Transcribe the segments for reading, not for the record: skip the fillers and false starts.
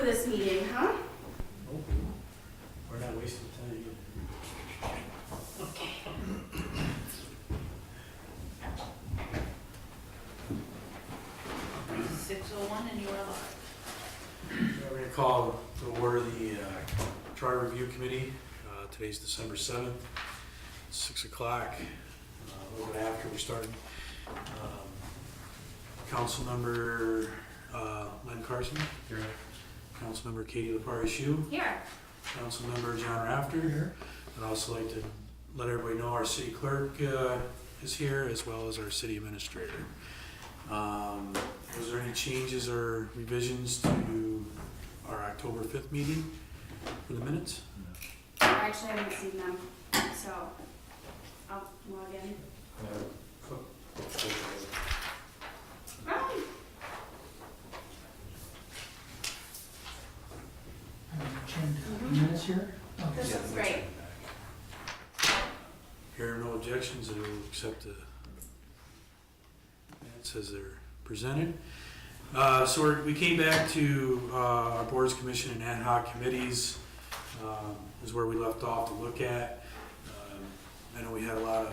this meeting, huh? Nope. We're not wasting time. 6:01 and you are live. We're going to call to order the Charter Review Committee. Today's December 7th, 6 o'clock. A little bit after we started. Councilmember Len Carson. Here. Councilmember Katie Lepari-Shu. Here. Councilmember John Rafter. Here. I'd also like to let everybody know our city clerk is here, as well as our city administrator. Was there any changes or revisions to our October 5th meeting for the minutes? I actually haven't seen them, so I'll log in. Minutes here? This looks great. Here are no objections, I will accept the minutes as they're presented. So we came back to our boards, commission, and ad hoc committees. Is where we left off to look at. I know we had a lot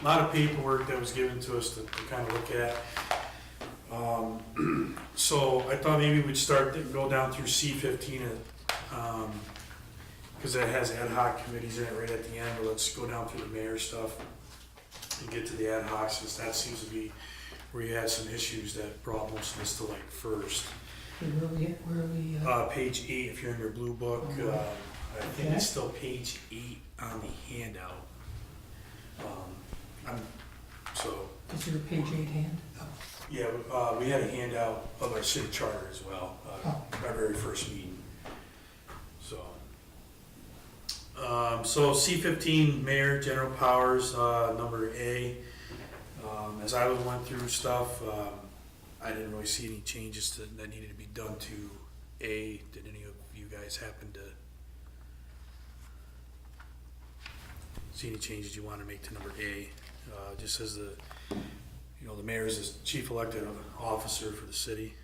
of paperwork that was given to us to kind of look at. So I thought maybe we'd start to go down through C15, because that has ad hoc committees in it right at the end. But let's go down through the mayor stuff and get to the ad hocs, since that seems to be where you had some issues that brought most of this to like first. Where are we? Page 8, if you're in your blue book, I think it's still page 8 on the handout. Is there a page 8 hand? Oh. Yeah, we had a handout of our city charter as well, our very first meeting. So C15, mayor, general powers, number A. As I went through stuff, I didn't really see any changes that needed to be done to A. Did any of you guys happen to see any changes you want to make to number A? Just says the mayor is the chief elected officer for the city.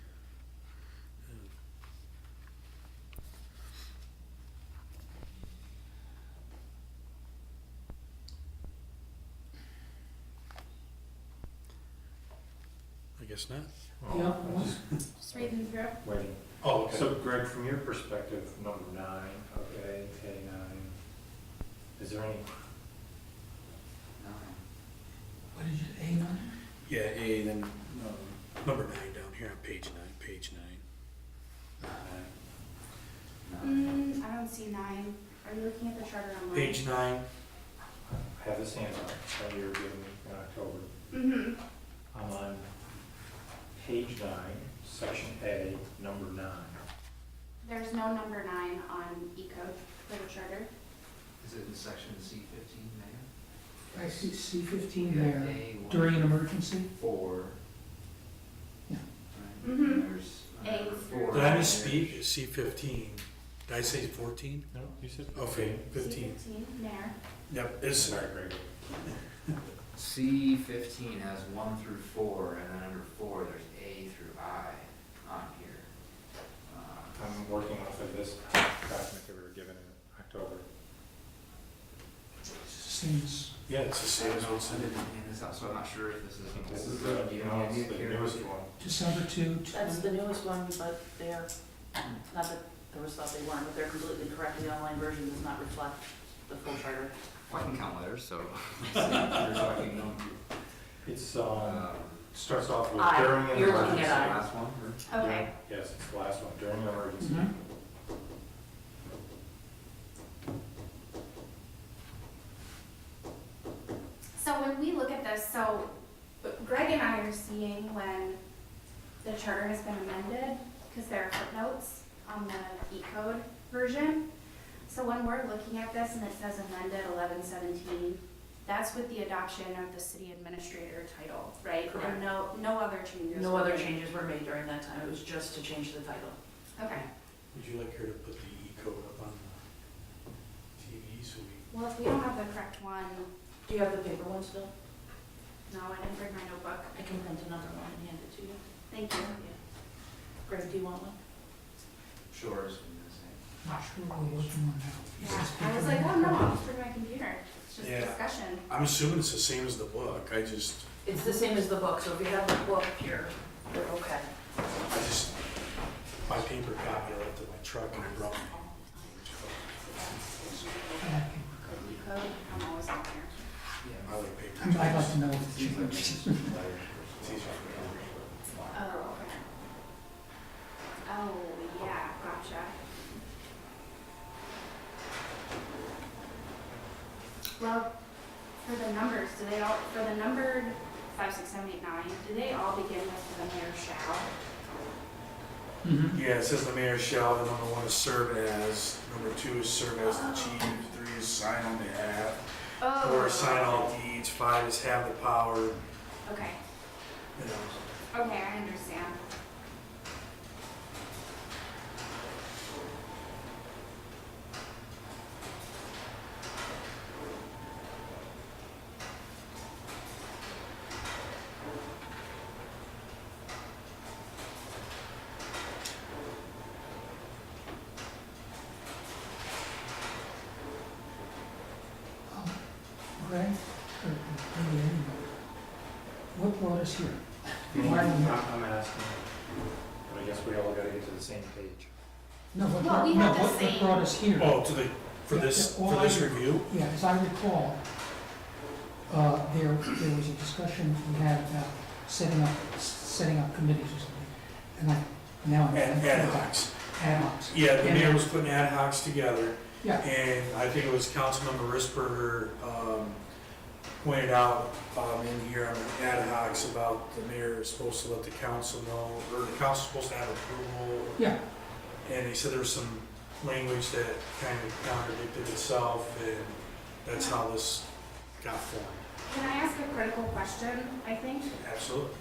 I guess not. Yeah. Just reading through. Waiting. Oh, okay. So Greg, from your perspective, number 9, okay, K9, is there any? What did you, A9? Yeah, A, then number 9 down here on page 9. I don't see 9. Are you looking at the charter online? Page 9. I have this handout that you were giving me in October. Mm-hmm. I'm on page 9, section A, number 9. There's no number 9 on E-code for the charter. Is it in section C15, Mayor? I see C15 there. A1 During an emergency? 4. Yeah. Right. Mhm. And there's A number through 4. Did I misspeak? It's C15. Did I say 14? No, you said. Okay, 15. C15, mayor. Yep, it's Sorry, Greg. C15 has 1 through 4, and then under 4 there's A through I on here. I'm working off of this document that we were given in October. Seems, yeah, it's the same as I what's in it. and this out, so I'm not sure if this is. This is do you have any the idea, Karen? newest one. December 2. That's the newest one, but they are, not that there was stuff they weren't, but they're completely correct. The online version does not reflect the full charter. Well, I can count letters, so. You're talking, It's, starts off with I. during an You're looking emergency. at I. last one, or? Okay. Yes, it's the last one, during an emergency. Mhm. So when we look at this, so Greg and I are seeing when the charter has been amended, because there are footnotes on the E-code version. So when we're looking at this and it says amended 1117, that's with the adoption of the city administrator title, right? Correct. And no other changes. No were other made. changes were made during that time. It was just to change the title. Okay. Would you like her to put the E-code up on the TV so we... Well, if we don't have the correct one, Do you have the paper one still? no, I didn't bring my notebook. I can print another one and hand it to you. Thank you. Greg, do you want one? Shores from the same. Not sure what we're working on now. Is Yeah, this I was paper? like, oh no, I'll just bring my computer. It's just Yeah. discussion. I'm assuming it's the same as the book, It's the same as the book, so if you have the book here, you're okay. my paper copy I left in my truck and I brought my. I like paper. The E code, I'm always on here. I like paper. I'd like to know what the change is. It's easier for me. Oh, okay. Oh, yeah, gotcha. Well, for the numbers, do they all, for the numbered 5, 6, 7, 8, 9, do they all begin with the mayor shall? Mhm. Yeah, it says the mayor shall, the number 1 is serve as, number 2 is serve as the chief, 3 is sign on behalf, 4 is sign all deeds, 5 is have the power, you Okay, know. okay, I understand. Greg, or maybe anyone, what brought us here? Why are we not? I'm asking, but I guess we all gotta get to the same page. No, what Well, brought, we no, have the what same- brought us here? Oh, for Yeah, this, yeah, for all this I- review? Yeah, as I recall, there was a discussion we had about setting up committees or something. And now I'm. Ad hocs. Ad hocs. Yeah, the And- mayor was putting ad hocs together, Yeah, and I think it was Councilmember Risberger, pointed out, in here on the ad hocs about the mayor is supposed to let the council know, or the council's supposed to have approval. yeah, And he said there was some language that kind of contradicted itself, and that's how this got formed. Can I ask a critical question, I think? Absolutely.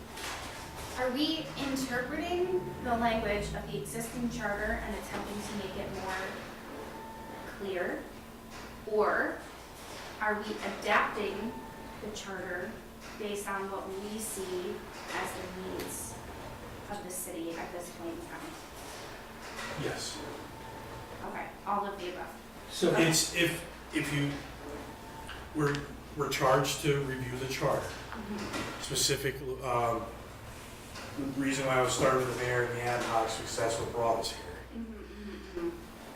Are we interpreting the language of the existing charter and attempting to make it more clear? Or are we adapting the charter based on what we see as the needs of the city at this point in time? Yes. Okay, all of the above. so, It's, if you, we're charged to review the charter. Specific, reason why I was starting with the mayor and the ad hocs, because that's what brought us here.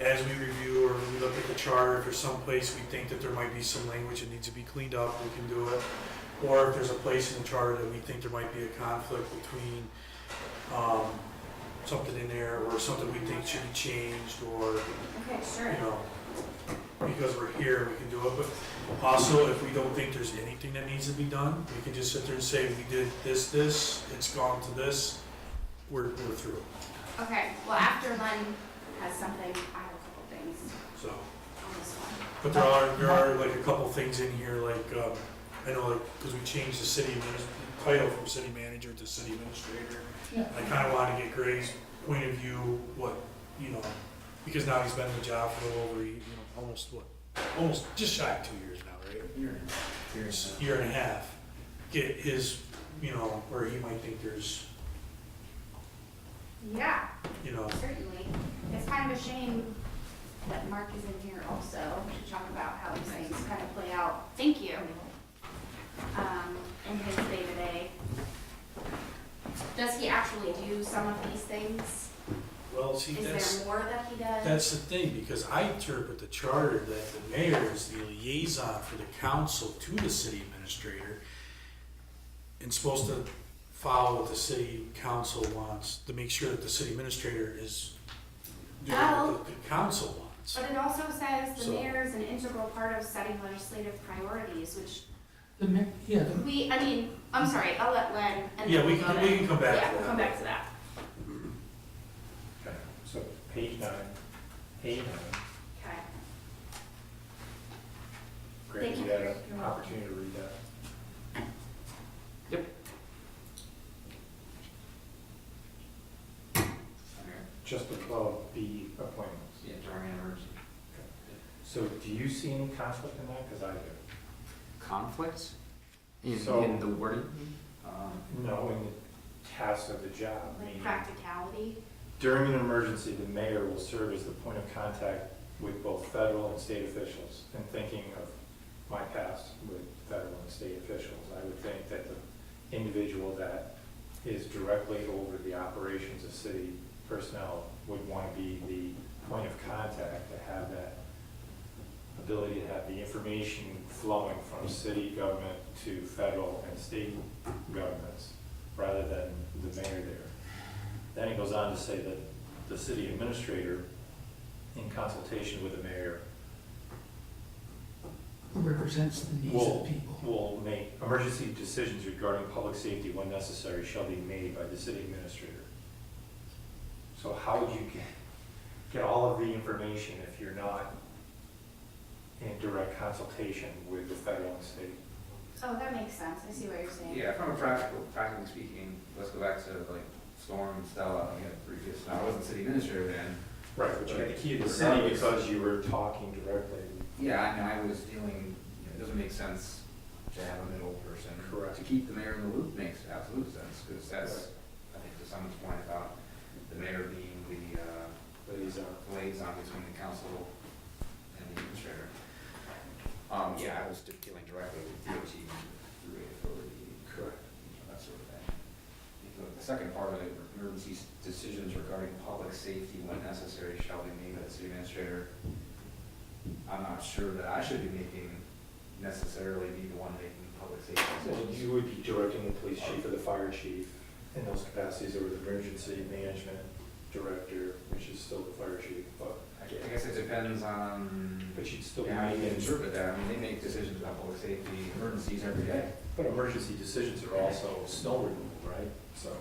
As we review or we look at the charter, if there's some place we think that there might be some language that needs to be cleaned up, we can do it. Or if there's a place in the charter that we think there might be a conflict between, something in there, or something we think should be changed, or, Okay, sure. you know, because we're here, we can do it, but also, if we don't think there's anything that needs to be done, we can just sit there and say, we did this, it's gone to this, we're through, Okay, well, after Len has something, I have a couple things so. on this one. But there are like a couple things in here, like, I know, like, because we changed the title from city manager to city administrator. yeah, I kind of wanted to get Greg's point of view, what, you know, because now he's been in the job for a little over, almost just shy of 2 years now, right? Year and a half. Get his, you know, where he might think there's, Yeah, you know, certainly. It's kind of a shame that Mark is in here also to talk about how these things kind of play out. Thank you. In his day-to-day. Does he actually do some of these things? well, see, Is there more that he does? that's the thing, because I interpret the charter that the mayor is the liaison for the council to the city administrator, and supposed to follow what the city council wants, to make sure that the city administrator is doing what the council wants. But it also says the So- mayor is an integral part of setting legislative priorities, which yeah, I'm sorry, I'll let Len and Yeah, then we we'll go can, to- we can come back to Yeah, that. we'll come back to that. Okay, so page 9, A9, Okay. Greg, Thank you you. had You're an welcome. opportunity to read that. Okay. Just above B appointments. Yeah, during an emergency. So do you see any conflict in that? Because I do. Conflicts So- in the wording? No, in the tasks of the job, Like meaning, practicality. During an emergency, the mayor will serve as the point of contact with both federal and state officials. And thinking of my past with federal and state officials, I would think that the individual that is directly over the operations of city personnel would want to be the point of contact, to have that ability to have the information flowing from city government to federal and state governments, rather than the mayor there. Then it goes on to say that the city administrator, in consultation with the mayor, Who represents the needs of the people. will make emergency decisions regarding public safety when necessary shall be made by the city administrator. So how would you get all of the information if you're not in direct consultation with the federal and state? Oh, that makes sense. I see what you're saying. Yeah, from a practically speaking, let's go back to like Storm and Stella, we had previous, now I wasn't city administrator then. Right, but you had the key to the city because you were talking directly. Yeah, I mean, I was dealing, it doesn't make sense to have a middle person. Correct. To keep the mayor in the loop makes absolute sense, because that's, I think to someone's point about the mayor being the liaison between the council and the administrator. Yeah, I was dealing directly with DOT through a authority. Correct. That sort of thing. The second part of it, emergency decisions regarding public safety when necessary shall be made by the city administrator. I'm not sure that I should be necessarily be the one making public safety Well, decisions. you would be directing the police chief or the fire chief in those capacities, or the emergency management director, which is still the fire chief, but I guess it depends on you'd still be how you making. interpret that. I mean, they make decisions about public safety emergencies every day. But emergency decisions are also snow removal, right? So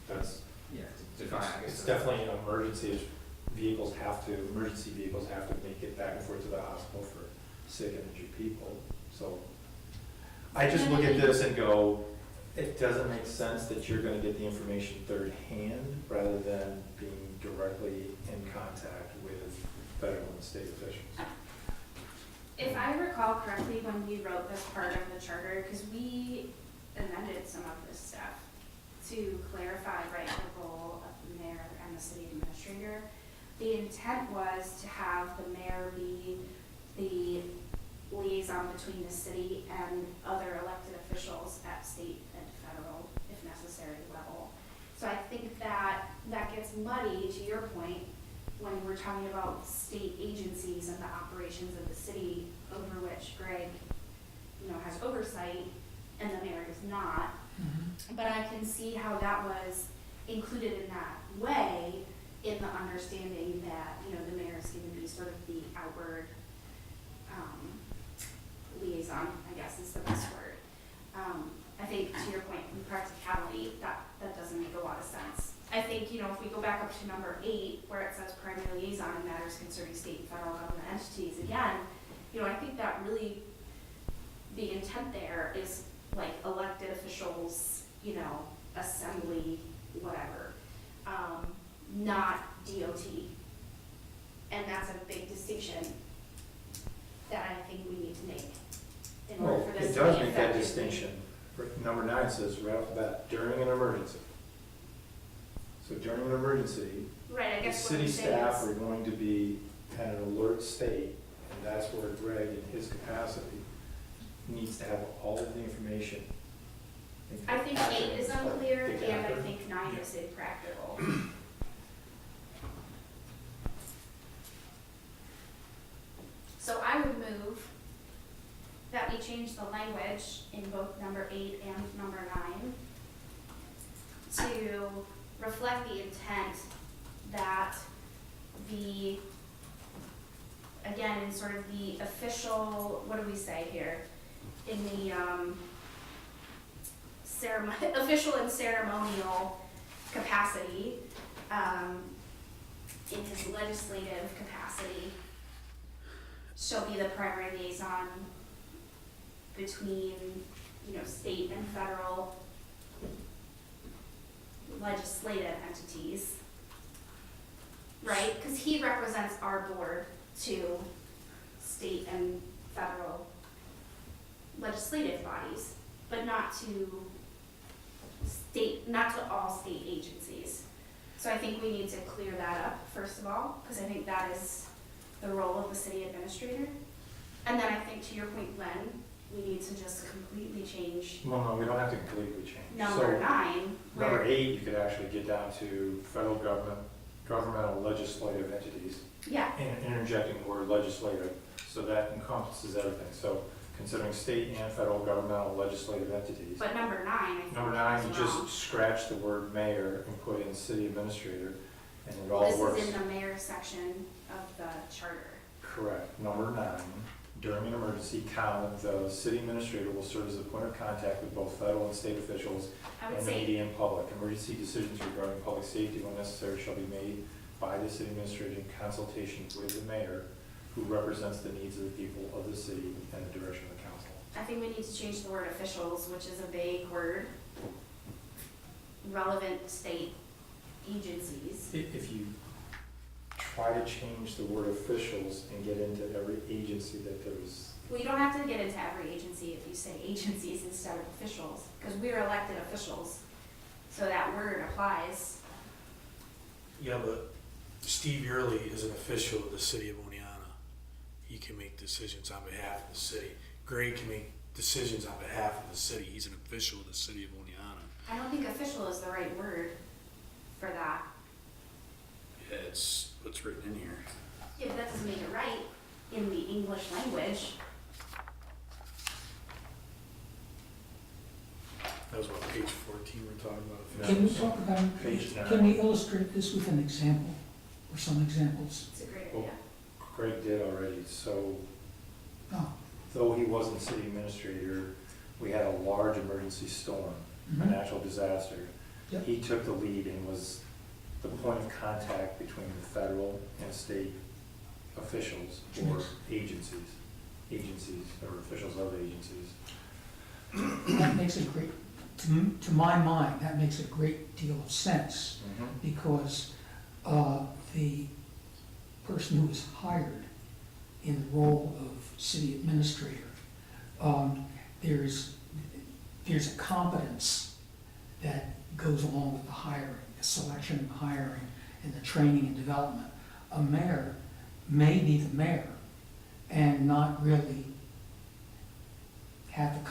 that's, Yeah, define, I guess. it's definitely an emergency. If emergency vehicles have to make it back and forth to the hospital for sick and injured people. So I just look at this and go, it doesn't make sense that you're gonna get the information third hand rather than being directly in contact with federal and state officials. If I recall correctly, when we wrote this part of the charter, because we amended some of this stuff to clarify, right, the role of the mayor and the city administrator, the intent was to have the mayor be the liaison between the city and other elected officials at state and federal, if necessary, level. So I think that gets muddy, to your point, when we're talking about state agencies and the operations of the city over which Greg, has oversight and the mayor does not. But I can see how that was included in that way, in the understanding that, the mayor is going to be sort of the outward liaison, I guess is the best word. I think to your point, in practicality, that doesn't make a lot of sense. I think, if we go back up to number 8, where it says primary liaison in matters concerning state and federal government entities, again, I think that really, the intent there is like elected officials, assembly, whatever, not DOT. And that's a big distinction that I think we need to make in order Well, for this it to be does make that effective. distinction. Number 9 says right off the bat, during an emergency. So during an emergency, Right, I the guess what city I'm saying staff is, are going to be at an alert state, and that's where Greg, in his capacity, needs to have all of the information. I think 8 is unclear, and I Together. think 9 is impractical. So I would move that we change the language in both number 8 and number 9 to reflect the intent that again, in sort of the official, what do we say here? In the official and ceremonial capacity, in his legislative capacity, shall be the primary liaison between, state and federal legislative entities. Right? Because he represents our board to state and federal legislative bodies, but not to all state agencies. So I think we need to clear that up, first of all, because I think that is the role of the city administrator. And then I think to your point, Glenn, we need to just completely change Well, no, we don't have to completely change. number So, 9, number where, 8, you could actually get down to federal government, governmental legislative entities, yeah, and interjecting the word legislative, so that encompasses everything. So considering state and federal governmental legislative entities. but number 9, I think Number 9, you is just wrong. scratch the word mayor and put in city administrator, and it all works. This is in the mayor section of the charter. Correct. Number 9, during an emergency, comma, the city administrator will serve as the point of contact with both federal and state officials I would and the say, media and public. Emergency decisions regarding public safety, when necessary, shall be made by the city administrator in consultation with the mayor, who represents the needs of the people of the city and the direction of the council. I think we need to change the word officials, which is a vague word. Relevant state agencies. If you try to change the word officials and get into every agency that there's, Well, you don't have to get into every agency if you say agencies instead of officials, because we're elected officials. So that word applies. Yeah, but Steve Yurley is an official of the city of Oneonta. He can make decisions on behalf of the city. Greg can make decisions on behalf of the city. He's an official of the city of Oneonta. I don't think official is the right word for that. Yeah, it's what's written in here. Yeah, but that doesn't make it right in the English language. That was what, page 14 we're talking about? Can we talk about, Page 9. can we illustrate this with an example, or some examples? It's a great Well, idea. Greg did already, so Oh, though he wasn't city administrator, we had a large emergency storm, a mhm. natural disaster. Yep. He took the lead and was the point of contact between the federal and state officials or Yes. agencies or officials of agencies. That makes a great, to my mind, that makes a great deal of sense, because the person who is hired in the role of city administrator, there's a competence that goes along with the hiring, the selection and hiring, and the training and development. A mayor may be the mayor and not really have the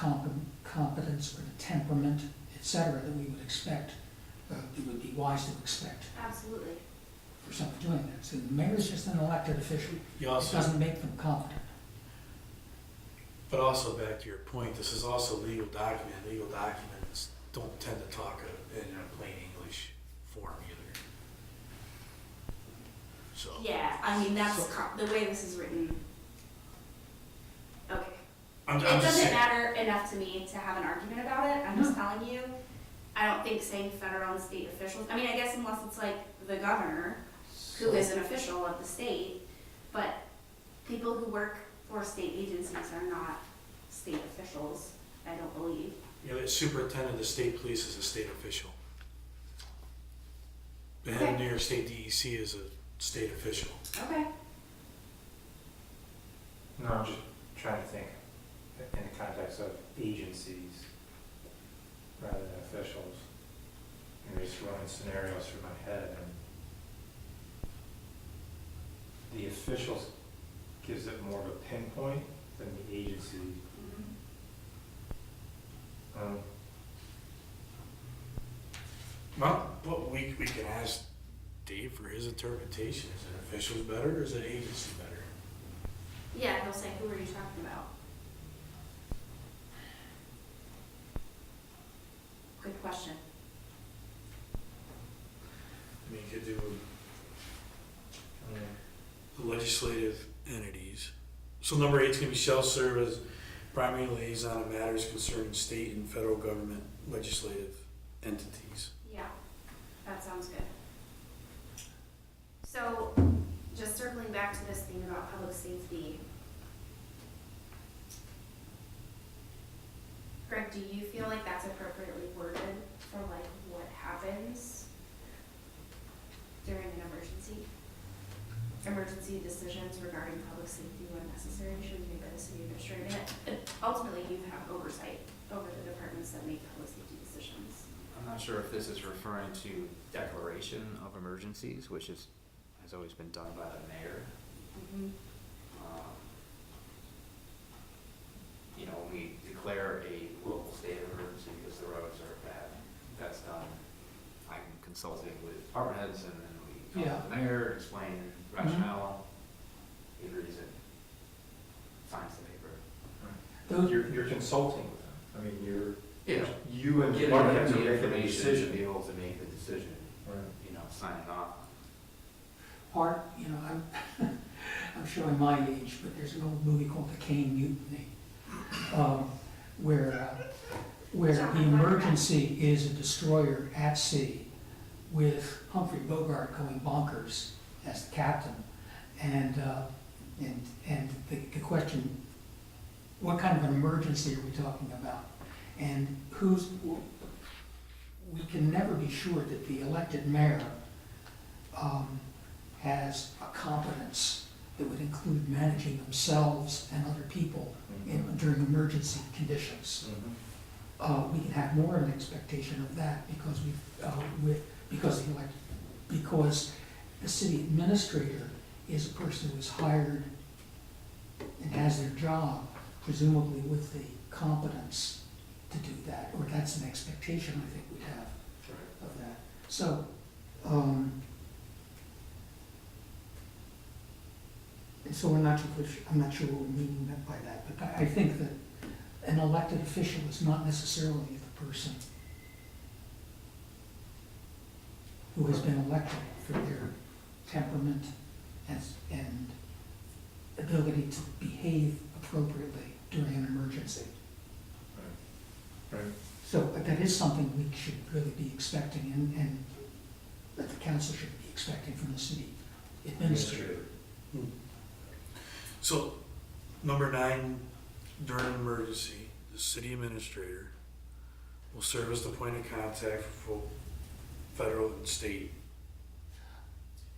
competence or the temperament, et cetera, that we would expect, it would be wise to expect Absolutely. for someone doing that. So the mayor is just an elected official. You It also, doesn't make them competent. but also back to your point, this is also a legal document. Legal documents don't tend to talk in a plain English form either. So. Yeah, I mean, that's the way this is written. Okay. I'm It just doesn't saying. matter enough to me to have an argument about it, I'm just telling you. I don't think saying federal and state officials, I mean, I guess unless it's like the governor, who is an official of the state, but people who work for state agencies are not state officials, I don't believe. You know, the superintendent of the state police is a state official. The head of Okay. New York State DEC is a state official. Okay. No, I'm just trying to think in the context of agencies rather than officials. I'm just running scenarios through my head, and the officials gives it more of a pinpoint than the agency. Well, we can ask Dave for his interpretation. Is it officials better or is it agency better? Yeah, he'll say, who are you talking about? Good question. I mean, you could do the legislative entities. So number 8 is going to be shall serve as primary liaison on matters concerning state and federal government legislative entities. Yeah, that sounds good. So, just circling back to this thing about public safety. Greg, do you feel like that's appropriately worded for like what happens during an emergency? Emergency decisions regarding public safety when necessary should be made by the city administrator. And ultimately, you have oversight over the departments that make public safety decisions. I'm not sure if this is referring to declaration of emergencies, which has always been done by the mayor. Mhm. You know, when we declare a local state of emergency because the roads are bad, that's done. I'm consulting with department heads and then we talk to the mayor, explain rationale, he agrees it, signs the paper. Those, You're consulting with them. I mean, Yeah. you and the Getting department them heads are the making a information to be decision. able to make the decision, Right. you know, signing off. part, you know, I'm showing my age, but there's an old movie called The Caine Mutiny, where the emergency is a destroyer at sea with Humphrey Bogart going bonkers as the captain. And the question, what kind of an emergency are we talking about? And we can never be sure that the elected mayor has a competence that would include managing themselves and other people during emergency conditions. We can have more of an expectation of that because because the city administrator is a person who is hired and has their job, presumably with the competence to do that, or that's an expectation I think we have of that. So, and so I'm not sure what we're meaning by that, but I think that an elected official is not necessarily the person who has been elected for their temperament and ability to behave appropriately during an emergency. Right. So but that is something we should really be expecting and that the council should be expecting from the city administrator. So, number 9, during an emergency, the city administrator will serve as the point of contact for full federal and state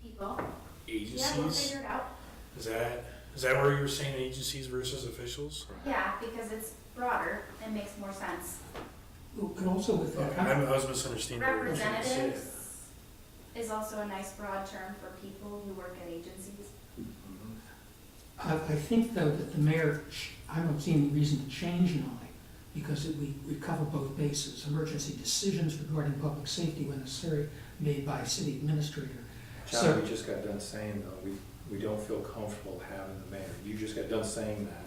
People, agencies. yeah, we'll figure it out. Is that where you were saying agencies versus officials? Yeah, because it's broader, it makes more sense. And also with Okay, that, I was misunderstanding. what you were trying to say. Representatives is also a nice broad term for people who work at agencies. I think though that the mayor, I don't see any reason to change 9 because we cover both bases. Emergency decisions regarding public safety when necessary made by city administrator. John, we just got done saying though, we don't feel comfortable having the mayor. You just got done saying that,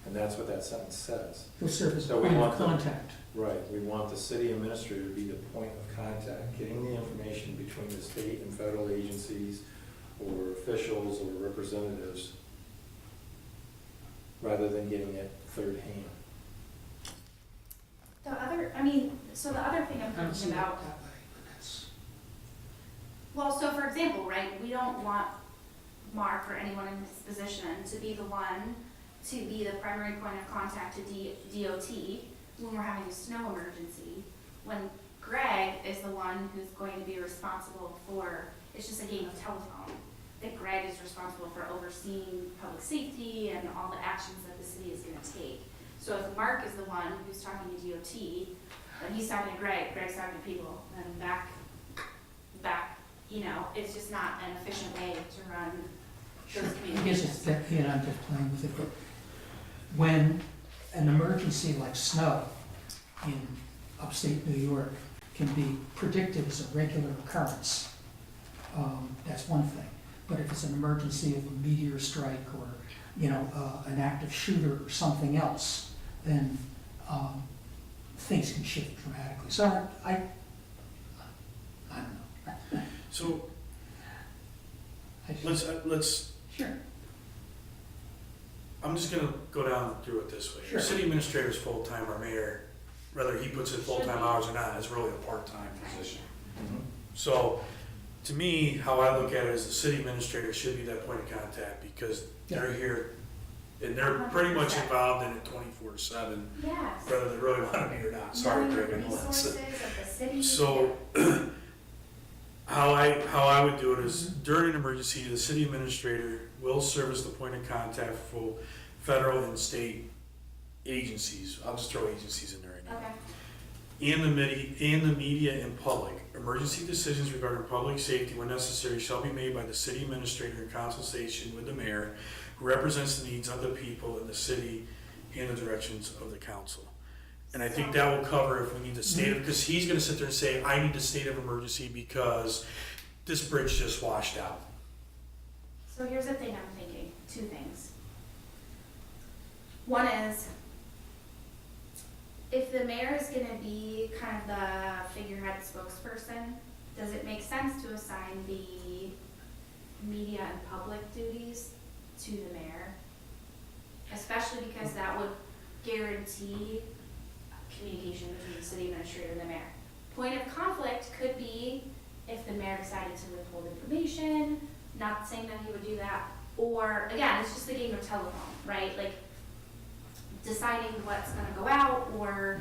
and that's what that sentence says. He'll serve as a So we point of want them- contact. Right, we want the city administrator to be the point of contact, getting the information between the state and federal agencies or officials or representatives, rather than getting it third hand. So the other thing I'm I don't see thinking it about, that way, but that's, well, so for example, right, we don't want Mark or anyone in this position to be the one to be the primary point of contact to DOT when we're having a snow emergency, when Greg is the one who's going to be responsible for, it's just a game of telephone, that Greg is responsible for overseeing public safety and all the actions that the city is gonna take. So if Mark is the one who's talking to DOT, then he's talking to Greg, Greg's talking to people, and back, you know, it's just not an efficient way to run those I guess communications. it's that, I'm just playing with it, but when an emergency like snow in upstate New York can be predicted as a regular occurrence, that's one thing. But if it's an emergency of a meteor strike or, an active shooter or something else, then things can shift dramatically. So I don't know. So, I just- let's, Sure. I'm just gonna go down through it this way. Sure. City administrator's full-time, our mayor, whether he puts in full-time hours or not, is really a part-time position. So, to me, how I look at it is the city administrator should be that point of contact because they're here and they're pretty much 100%. involved in it 24/7, Yes. whether they really wanna be or not. Sorry, Knowing Greg, the I know that's resources of the city. So, how I would do it is during an emergency, the city administrator will serve as the point of contact for federal and state agencies. I'll just throw agencies in there right now. Okay, and the media and public. Emergency decisions regarding public safety when necessary shall be made by the city administrator in consultation with the mayor, who represents the needs of the people in the city and the directions of the council. And I think that will cover if we need the state of, because he's gonna sit there and say, I need a state of emergency because this bridge just washed out. So here's the thing I'm thinking, two things. One is, if the mayor is gonna be kind of the figurehead spokesperson, does it make sense to assign the media and public duties to the mayor? Especially because that would guarantee communication between the city administrator and the mayor. Point of conflict could be if the mayor decided to withhold information, not saying that he would do that, or, again, it's just a game of telephone, right? Like, deciding what's gonna go out, or,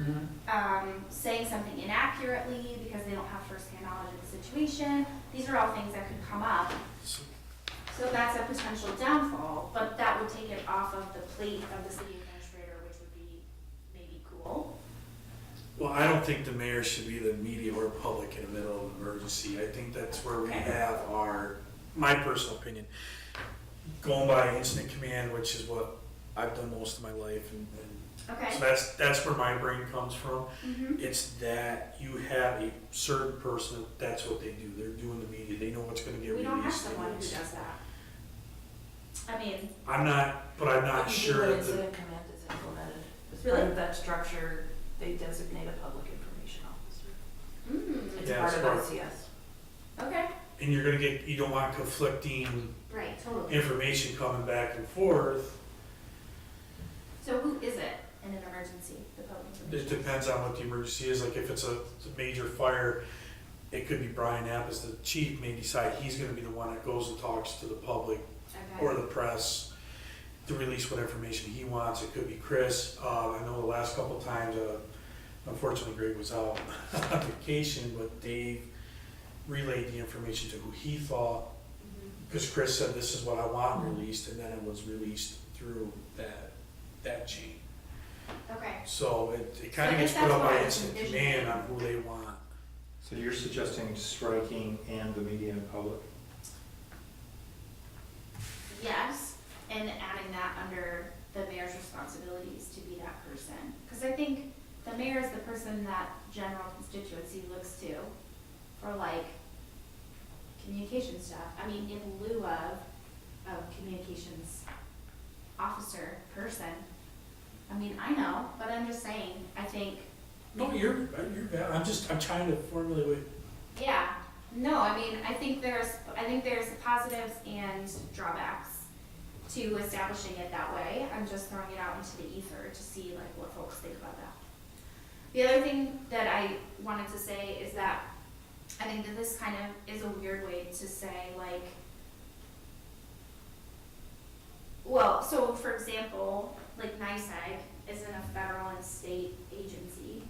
saying something inaccurately because they don't have firsthand knowledge of the situation. These are all things that could come up. So that's a potential downfall, but that would take it off of the plate of the city administrator, which would be maybe cool. Well, I don't think the mayor should be the media or public in the middle of an emergency. I think that's where we have my personal opinion, going by incident command, which is what I've done most of my life, and Okay. so that's where my brain comes from. Mm-hmm. It's that you have a certain person, that's what they do. They're doing the media. They know what's gonna get We released. don't have someone who does that. I mean, I'm not But you sure do when that incident command is implemented. As Really? part of that structure, they designate a public information officer. It's Yeah, part it's of part- ICS. okay, and you don't want conflicting right, totally. information coming back and forth. So who is it in an emergency, the public It information? depends on what the emergency is. Like if it's a major fire, it could be Brian Appis, the chief may decide he's gonna be the one that goes and talks to the public or Okay, the press to release what information he wants. It could be Chris. I know the last couple times, unfortunately Greg was out on vacation, but Dave relayed the information to who he thought, Mhm. because Chris said, this is what I want released, and then it was released through that chain. Okay, So it So kind I of guess gets that's put up what by I was instant envisioning. command on who they want. So you're suggesting striking and the media and public? yes, and adding that under the mayor's responsibilities to be that person. Because I think the mayor is the person that general constituency looks to for like communication stuff. I mean, in lieu of communications officer person. I mean, I know, but I'm just saying, I think, No, you're bad. I'm trying to formulate what. yeah, no, I mean, I think there's positives and drawbacks to establishing it that way. I'm just throwing it out into the ether to see like what folks think about that. The other thing that I wanted to say is that I think that this kind of is a weird way to say like, well, so for example, like NYSEG isn't a federal and state agency,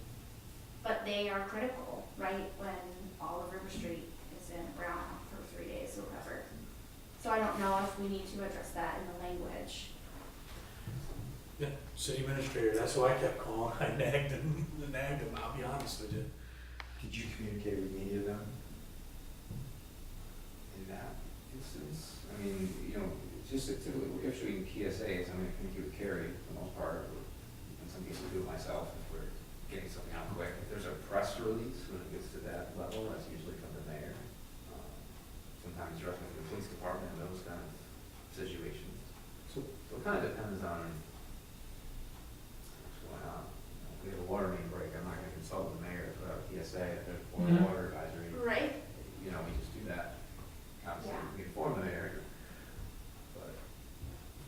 but they are critical, right, when all of River Street is in a brownout for 3 days or whatever. So I don't know if we need to address that in the language. Yeah, city administrator, that's who I kept calling. I nagged him, I'll be honest with you. Did you communicate with media then? In that instance, I mean, it's just typically, we're issuing PSAs, I'm gonna communicate with Carrie for the most part, or in some cases do it myself if we're getting something out quick. If there's a press release, when it gets to that level, that's usually from the mayor. Sometimes directly from the police department and those kind of situations. So it kind of depends on what's going on. If we have a water main break, I'm not gonna consult with the mayor to put out a PSA if there's a water advisory. Right. We just do that. Obviously, Yeah. we inform the mayor, but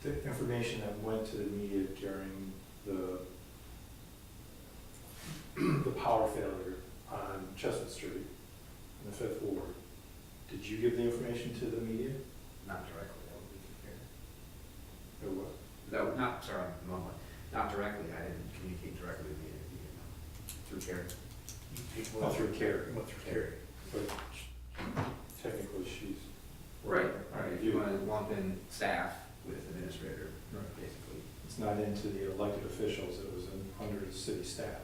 The information that went to the media during the power failure on Chestnut Street in the Fifth Ward, did you give the information to the media? not directly, that would be fair. Or what? That would not, sorry, not directly, I didn't communicate directly with the media, through Carrie. Oh, through Carrie. Went through Carrie. But technically, she's. Right, if you want to lump in staff with administrator, Right. basically. It's not into the elected officials, it was under the city staff.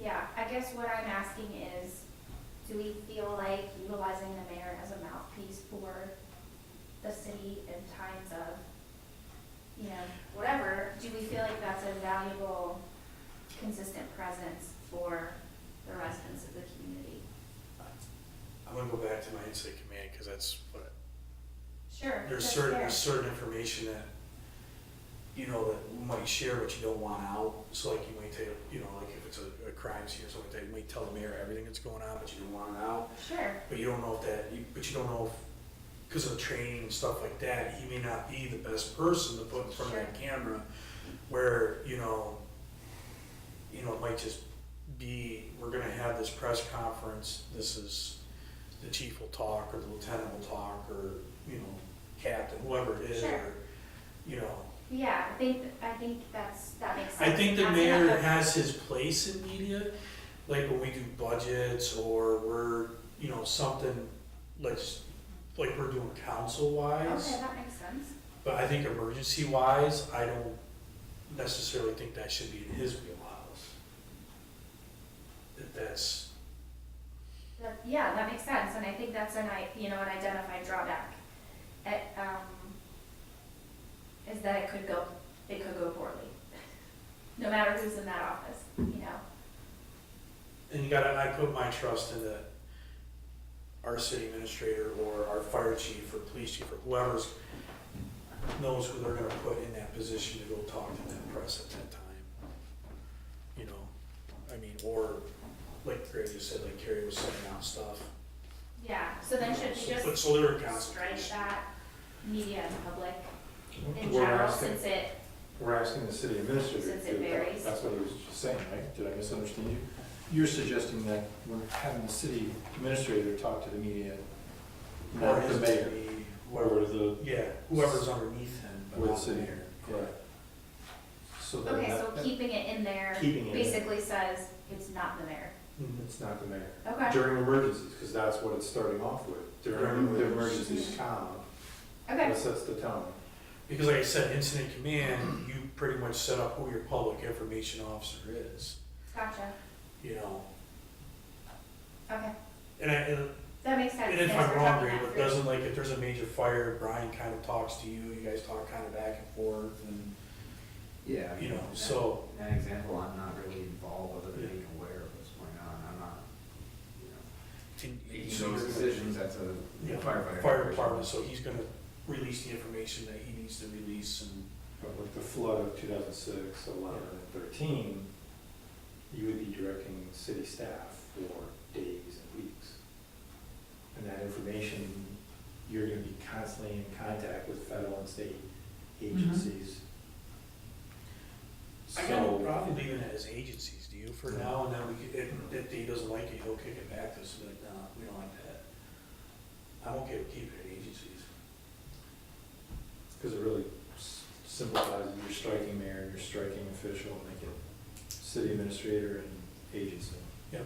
Yeah, I guess what I'm asking is, do we feel like utilizing the mayor as a mouthpiece for the city in times of, you know, whatever, do we feel like that's a valuable, consistent presence for the residents of the community? I'm gonna go back to my incident command, because that's what, Sure, there's that's certain, fair. certain information that, you know, that we might share but you don't want out. So like you might tell, you know, like if it's a crime scene or something like that, you might tell the mayor everything that's going on, but you don't want it out. Sure, But you don't know if that, but you don't know if, because of the training and stuff like that, he may not be the best person to put in front of that camera, where, you know, it might just be, we're gonna have this press conference, this is, the chief will talk, or the lieutenant will talk, or, you know, captain, whoever it is, Sure. or, you know. yeah, I think that makes sense. I think the That's mayor another- has his place in media, like when we do budgets, or we're, you know, something, like we're doing council-wise. Okay, that makes sense. But I think emergency-wise, I don't necessarily think that should be in his wheelhouse. If that's, Yeah, that makes sense, and I think that's an identified drawback. Is that it could go poorly, no matter who's in that office, you know? and I put my trust in that our city administrator, or our fire chief, or police chief, or whoever's knows who they're gonna put in that position to go talk to that press at that time. You know, I mean, or, like Greg just said, like Carrie was sending out stuff. Yeah, so then should we But just so they're in strike consultation. that media and public in We're general, asking- since it, We're asking the city administrator Since to it do that. varies. That's what he was just saying, right? Did I misunderstand you? You're suggesting that we're having the city administrator talk to the media, Or not the his mayor, deputy, or the, yeah, whoever's underneath him, but or the not the city. mayor. Correct. So then okay, so that- keeping it in there keeping it in. basically says it's not the mayor. Mhm. It's not the mayor. Okay, During emergencies, because that's what it's starting off with. During the emergencies calm, okay, that sets the tone. Because like I said, incident command, you pretty much set up who your public information officer is, gotcha, you know? okay, And that makes sense. and if Thanks I'm for wrong, talking Greg, that but through. doesn't, like, if there's a major fire, Brian kind of talks to you, you guys talk kind of back and forth, and, Yeah. I you mean, know, that- so, That example, I'm not really involved other than being aware of what's going on. I'm not, you know, can, making those decisions, that's a Yeah, firefighter. fire department, so he's gonna release the information that he needs to release, and, But with the flood of 2006, 11, and 13, you would be directing city staff for days and weeks. And that information, you're gonna be constantly in contact with federal and state agencies. I got no So, problem leaving it as agencies, do you, for now, and then we could, if he doesn't like it, he'll kick it back to us, and be like, no, we don't like that. I'm okay with keeping it agencies. because it really simplifies, it. You're striking mayor, and you're striking official, make it city administrator and agency. Yep.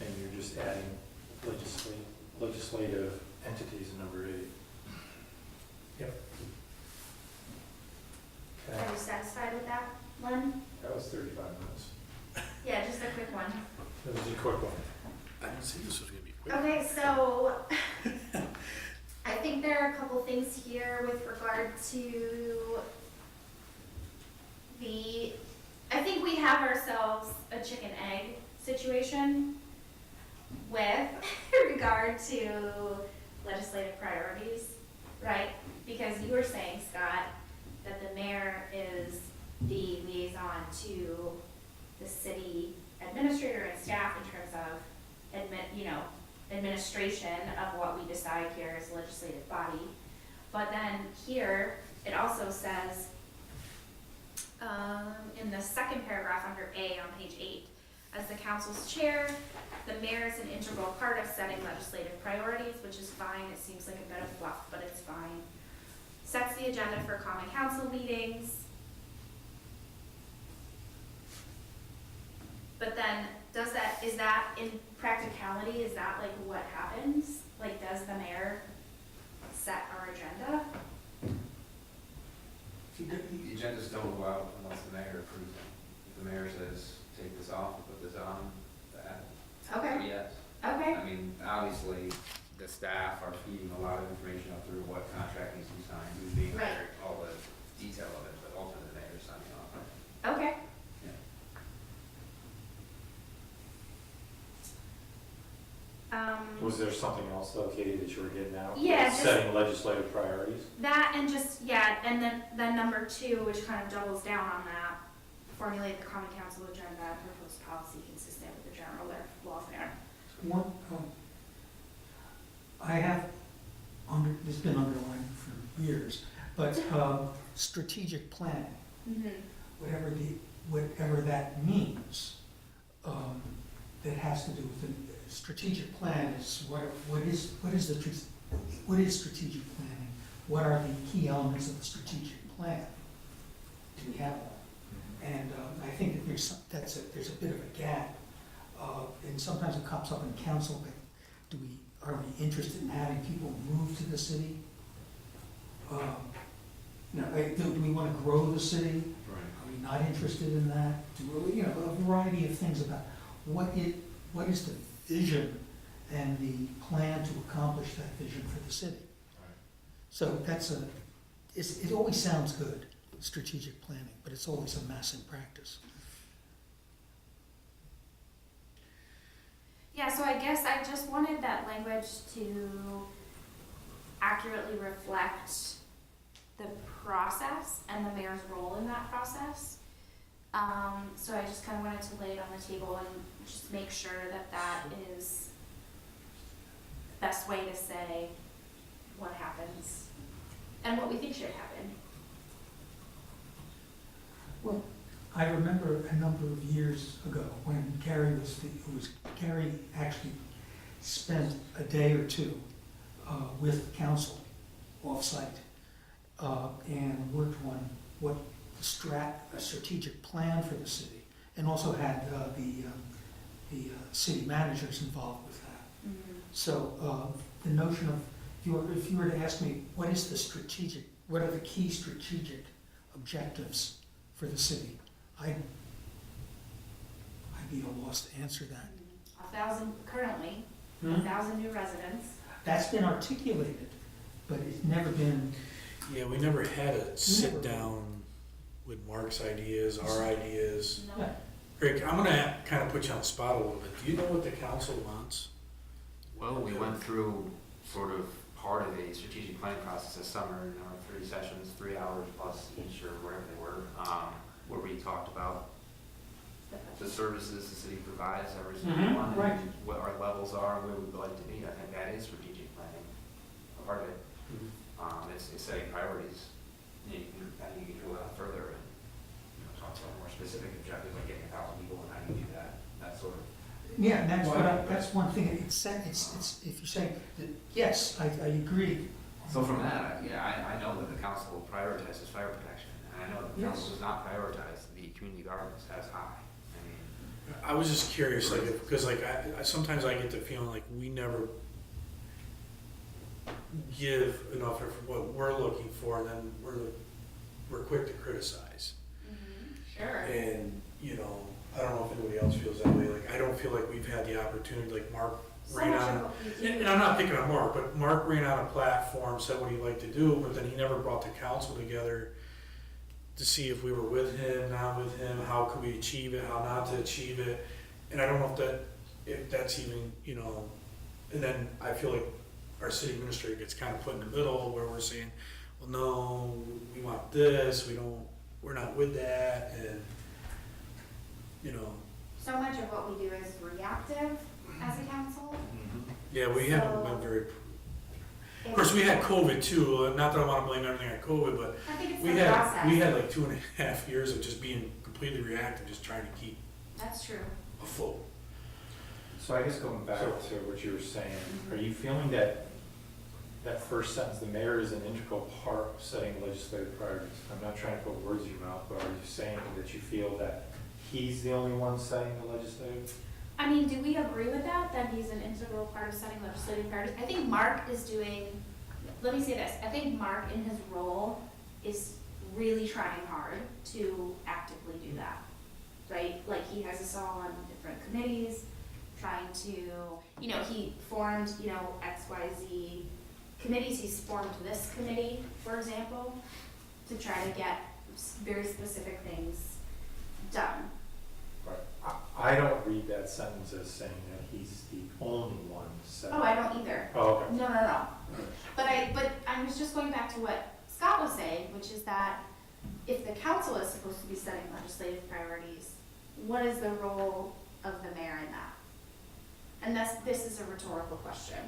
And you're just adding legislative entities in number 8. Yep. Okay, Are you satisfied with that one? that was 35 minutes. Yeah, just a quick one. That was a quick one. I didn't say this was gonna be quick. Okay, so I think there are a couple things here with regard to I think we have ourselves a chicken egg situation with regard to legislative priorities, right? Because you were saying, Scott, that the mayor is the liaison to the city administrator and staff in terms of administration of what we decide here as a legislative body. But then here, it also says, in the second paragraph under A on page 8, as the council's chair, the mayor is an integral part of setting legislative priorities, which is fine. It seems like a bit of fluff, but it's fine. Sets the agenda for common council meetings. But then, is that in practicality, is that like what happens? Like, does the mayor set our agenda? The agendas don't go out unless the mayor approves them. If the mayor says, take this off and put this on, that, Okay, yes. okay. I mean, obviously, the staff are feeding a lot of information out through what contract needs to be signed, who's being Right. hired, all the detail of it, but ultimately the mayor's signing off. Okay. Yeah. Was there something else though, Katie, that you were getting at? Yeah, just- Setting legislative priorities? That and just, yeah, and then number 2, which kind of doubles down on that, formulate the common council agenda and propose policy consistent with the general welfare. One, I have this has been underlined for years, but strategic planning, whatever that means, that has to do with the strategic plan is what is strategic planning? What are the key elements of the strategic plan? Do we have one? And I think that there's a bit of a gap, and sometimes it comes up in council, but are we interested in having people move to the city? Do we want to grow the city? Right. Are we not interested in that? A variety of things about what is the vision and the plan to accomplish that vision for the city. So it always sounds good, strategic planning, but it's always a mess in practice. Yeah, so I guess I just wanted that language to accurately reflect the process and the mayor's role in that process. So I just kind of wanted to lay it on the table and just make sure that that is the best way to say what happens and what we think should happen. Well, I remember a number of years ago when Gary Gary actually spent a day or two with council off-site and worked on what a strategic plan for the city, and also had the city managers involved with that. Mm-hmm. So the notion of, if you were to ask me, what are the key strategic objectives for the city, I'd be at a loss to answer that. 1,000 currently, Hmm? 1,000 new residents. That's been articulated, but it's never been, Yeah, we never had a sit down with Mark's ideas, our ideas. No. yeah. Rick, I'm gonna kind of put you on the spot a little bit. Do you know what the council wants? Well, we went through sort of part of a strategic planning process this summer in our 3 sessions, 3 hours plus each or whatever they were, where we talked about the services the city provides every single Mhm, one, right. and what our levels are, and where we'd like to be. I think that is strategic planning, a part of it. It's setting priorities. I think you can go out further and talk about more specific objectives, like getting 1,000 people, and how do you do that sort of. Yeah, and that's one thing, it's if you say, that, yes, I agree. So from that, I know that the council prioritizes fire protection, and I know that the council Yes. does not prioritize the community gardens as high. I mean, I was just curious, like, because like I sometimes I get the feeling like we never give enough for what we're looking for, and then we're quick to criticize. Sure. And I don't know if anybody else feels that way. Like, I don't feel like we've had the opportunity. Like Mark So ran much on, of what we do. and I'm not picking on Mark, but Mark ran on a platform, said what he'd like to do, but then he never brought the council together to see if we were with him, not with him, how could we achieve it, how not to achieve it. And I don't know if that's even, and then I feel like our city administrator gets kind of put in the middle where we're saying, well, no, we want this, we're not with that, and, So much of what we do is reactive as a council. yeah, we haven't been very, of It's- course, we had COVID too, not that I want to blame everything on COVID, but I think it's we the process. had like 2.5 years of just being completely reactive, just trying to keep That's true. afloat. So I guess going back to what you were saying, are you feeling that first sentence, the mayor is an integral part of setting legislative priorities? I'm not trying to put words in your mouth, but are you saying that you feel that he's the only one setting the legislative? I mean, do we agree with that he's an integral part of setting legislative priorities? I think Mark is doing, let me say this, I think Mark in his role is really trying hard to actively do that. right? Like, he has us all on different committees, trying to, you know, he formed, you know, XYZ committees. He's formed this committee, for example, to try to get very specific things done. But I don't read that sentence as saying that he's the only one setting. Oh, I don't either. Oh, okay. No. But I was just going back to what Scott was saying, which is that if the council is supposed to be setting legislative priorities, what is the role of the mayor in that? And this is a rhetorical question.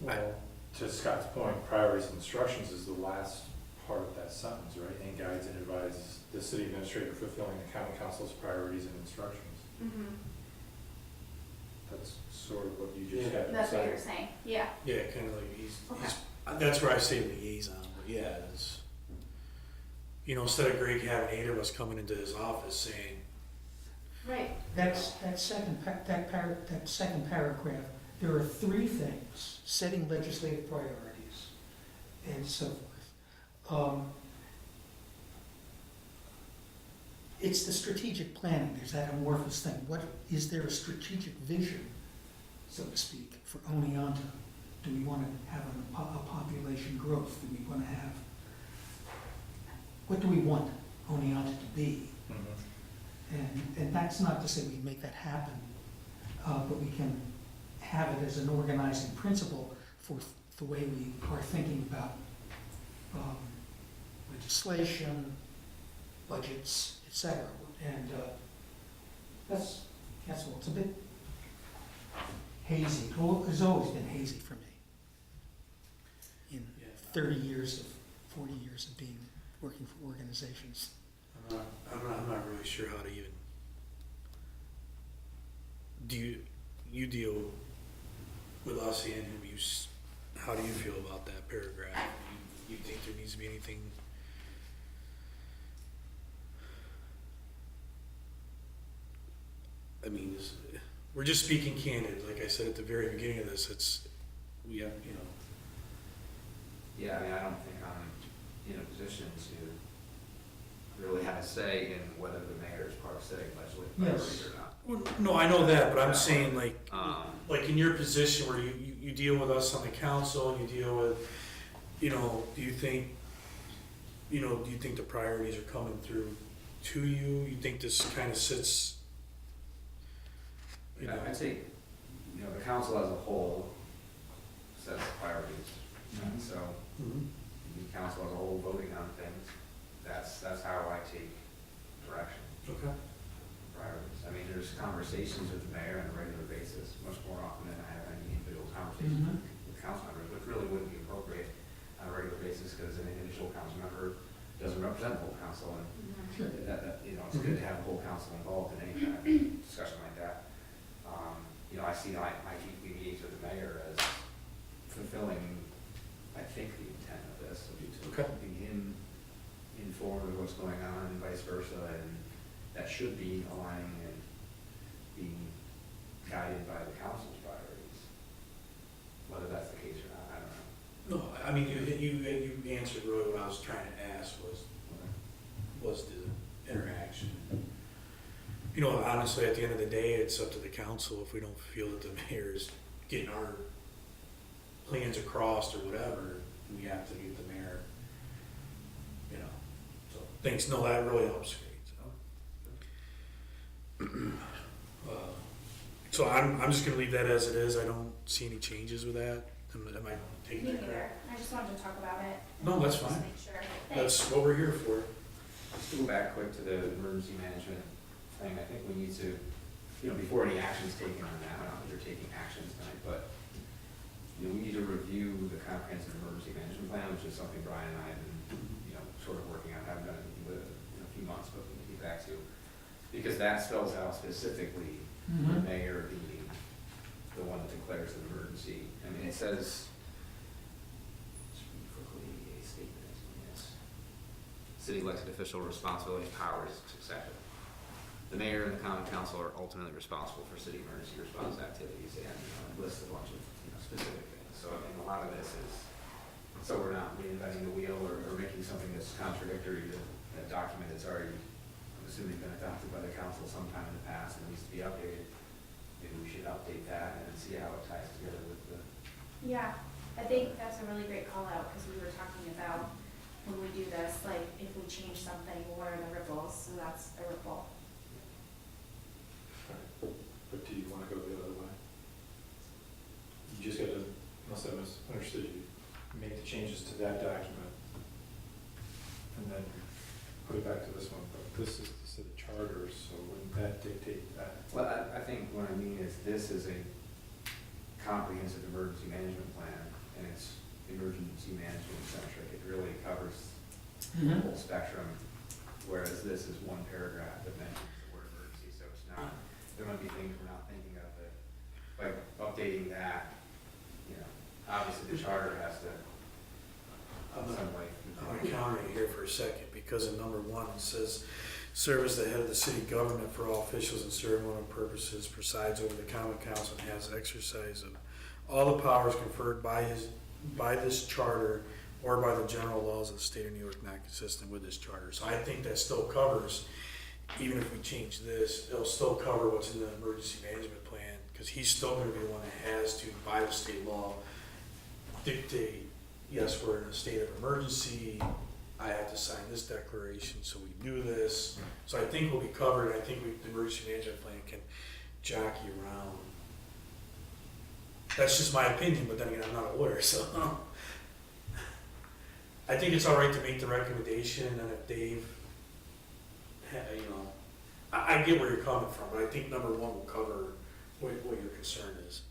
Well, to Scott's point, priorities and instructions is the last part of that sentence, right? And guides and advises the city administrator fulfilling the county council's priorities and instructions. Mm-hmm. That's sort of what you just had to That's what say. you're saying, yeah. Yeah, kind of like he's, Okay. that's where I say liaison, but yeah, it's, you know, instead of Greg having 8 of us coming into his office saying, Right. That second paragraph, there are 3 things: setting legislative priorities and so forth. It's the strategic planning. There's that amorphous thing. What is there a strategic vision, so to speak, for Oneonta? Do we want to have a population growth? Do we want to have? What do we want Oneonta to be? Mhm. And that's not to say we make that happen, but we can have it as an organizing principle for the way we are thinking about legislation, budgets, etc. And that's all. It's a bit hazy. It's always been hazy for me in 30 years of 40 years of working for organizations. I'm not really sure how to even. Do you deal with us and him? How do you feel about that paragraph? You think there needs to be anything? I mean, we're just speaking candid. Like I said at the very beginning of this, we have, you know. Yeah, I mean, I don't think I'm in a position to really have a say in whether the mayor is part of setting legislative priorities or not. Well, no, I know that, but I'm saying like Um, in your position where you deal with us on the council and you deal with, you know, do you think the priorities are coming through to you? You think this kind of sits, you know? I'd say, the council as a whole sets priorities, and so Mhm. the council as a whole voting on things, that's how I take direction, Okay. priorities. I mean, there's conversations with the mayor on a regular basis, much more often than I have any individual conversations with council members, which really wouldn't be appropriate on a regular basis, because an individual council member doesn't represent the whole council, and Sure. it's good to have the whole council involved in any kind of discussion like that. I see my weekly meetings with the mayor as fulfilling, I think, the intent of this, would be to Okay. keeping him informed of what's going on and vice versa, and that should be aligning and being guided by the council's priorities. Whether that's the case or not, I don't know. No, I mean, you answered really what I was trying to ask was the interaction. You know, honestly, at the end of the day, it's up to the council. If we don't feel that the mayor is getting our plans across or whatever, we have to get the mayor, you know. So, thanks. No, that really helps great. So I'm just gonna leave that as it is. I don't see any changes with that. Am I taking Me that neither. correct? I just wanted to talk about it. No, that's Just fine. make sure. That's what we're here for. Just to go back quick to the emergency management thing, I think we need to, before any action's taken on that, I don't know if you're taking actions tonight, but, we need to review the comprehensive emergency management plan, which is something Brian and I have been, sort of working on, haven't done it in a few months, but we need to get back to. Because that spells out specifically the mayor being the one that declares an emergency. I mean, it says, just read quickly a statement, yes. City elected official responsibilities, powers, etc. The mayor and the common council are ultimately responsible for city emergency response activities, and lists a bunch of specific things. So I think a lot of this is, so we're not reinventing the wheel or making something that's contradictory to a document that's already assuming been adopted by the council sometime in the past and needs to be updated, maybe we should update that and see how it ties together with the. Yeah, I think that's a really great call out, because we were talking about when we do this, like, if we change something, what are the ripples? So that's a ripple. But do you wanna go the other way? You just gotta, unless I misunderstood you, make the changes to that document and then put it back to this one, but this is the city charter, so wouldn't that dictate that? Well, I think what I mean is this is a comprehensive emergency management plan, and it's emergency management centric. It really covers the whole spectrum, whereas this is one paragraph that mentions the word emergency, so it's not, there might be things we're not thinking of that, by updating that, you know, obviously the charter has to, in some way. I'm gonna counter you here for a second, because in number 1, it says, serve as the head of the city government for all officials and ceremonial purposes, presides over the common council, and has exercise of all the powers conferred by this charter or by the general laws of the state of New York not consistent with this charter. So I think that still covers, even if we change this, it'll still cover what's in the emergency management plan, because he's still gonna be the one that has to, by the state law, dictate, yes, we're in a state of emergency, I have to sign this declaration, so we do this. So I think we'll be covered. I think the emergency management plan can jockey around. That's just my opinion, but then again, I'm not a lawyer, so. I think it's all right to make the recommendation, and if Dave, you know, I get where you're coming from, but I think number 1 will cover what your concern is.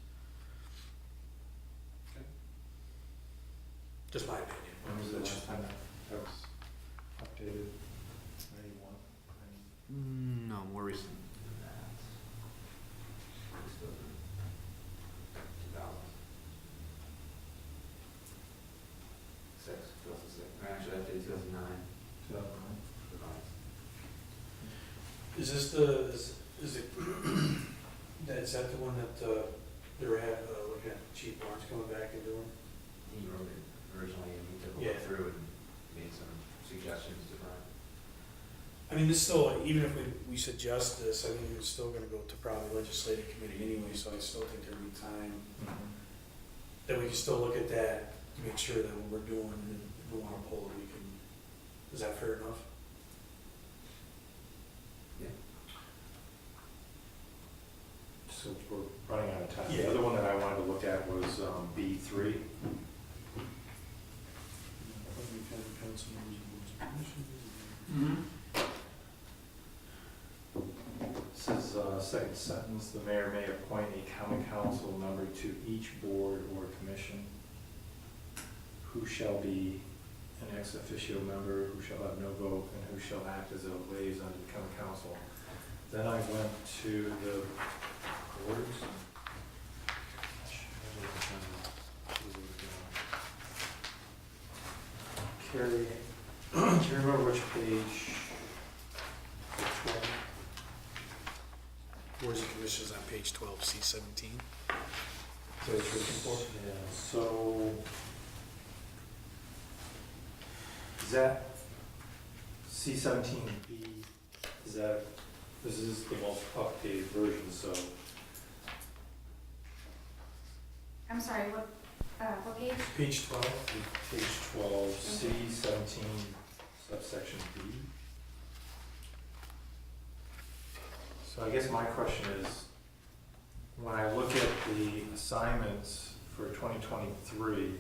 Okay. Just my opinion. When was the last time that was updated? 91? No, more recent than that. It's still 2006, 2006. Actually, I did 2009. 2009? Is this is that the one that they were looking at Chief Barnes coming back and doing? He wrote it originally, and we took a Yeah. look through and made some suggestions to Brian. I mean, this still, even if we suggest this, I think it's still gonna go to probably legislative committee anyway, so I still think there'll be time that we can still look at that to make sure that what we're doing, and if we wanna pull it, we can, is that fair enough? Yeah. So we're running out of time. Yeah. The other one that I wanted to look at was B3. Says, second sentence, the mayor may appoint a common council member to each board or commission who shall be an ex officio member, who shall have no vote, and who shall act as a liaison to the common council. Then I went to the boards. Carrie, do you remember which page? Which one? Boards and commissions on page 12, C17. So it's looking for? Yeah, so. Is that C17B, is that, this is the most updated version, so. I'm sorry, what page? Page 12. Page 12, C17, subsection B. So I guess my question is, when I look at the assignments for 2023,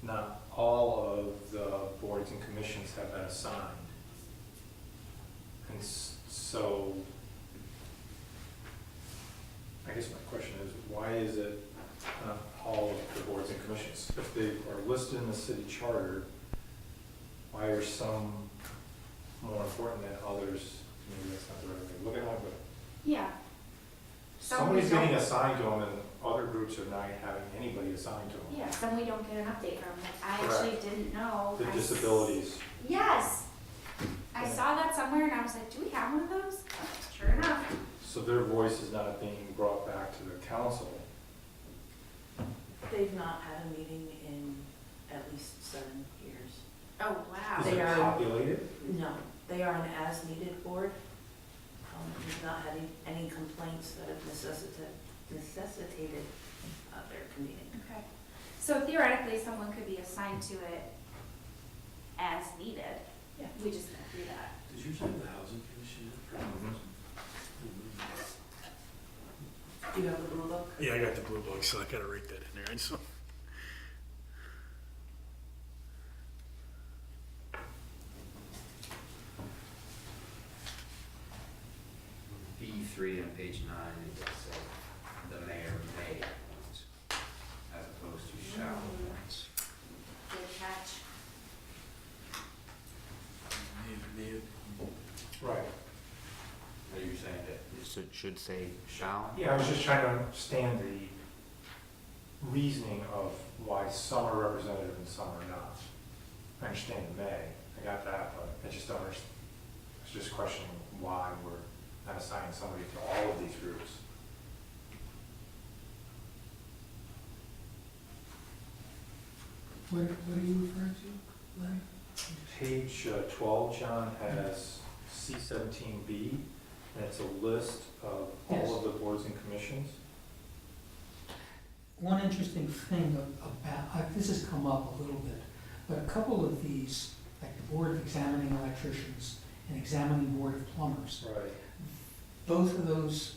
not all of the boards and commissions have been assigned. And so, I guess my question is, why is it not all of the boards and commissions? If they are listed in the city charter, why are some more important than others? Maybe that's not the right way to look at it, but Yeah. Some we somebody's getting don't- assigned to them and other groups are not having anybody assigned to them. Yeah, some we don't get an update from, like, I Correct. actually didn't know. The I s- disabilities. Yes. I Yeah. saw that somewhere and I was like, do we have one of those? Sure enough. So their voice is not being brought back to the council. They've not had a meeting in at least 7 years. Oh, wow. Is They it are- populated? No, They are an as-needed board. We've not had any complaints that have necessitated their convening. Okay. So theoretically, someone could be assigned to it as needed. Yeah. We just don't do that. Did you say the housing commission? Do you have the blue book? Yeah, I got the blue book, so I gotta write that in there. I just, B3 on page 9, it does say the mayor may appoint, as opposed to shall appoint. Good catch. Right. Are you saying that it should say shall? Yeah, I was just trying to understand the reasoning of why some are representative and some are not. I understand the may, I got that, but I just don't understand, I was just questioning why we're not assigning somebody to all of these groups. What are you referring to, Larry? Page 12, John, has C17B, and it's a list of Yes. all of the boards and commissions. One interesting thing about, this has come up a little bit, but a couple of these, like the Board of Examining Electricians and Examining Board of Plumbers, Right. both of those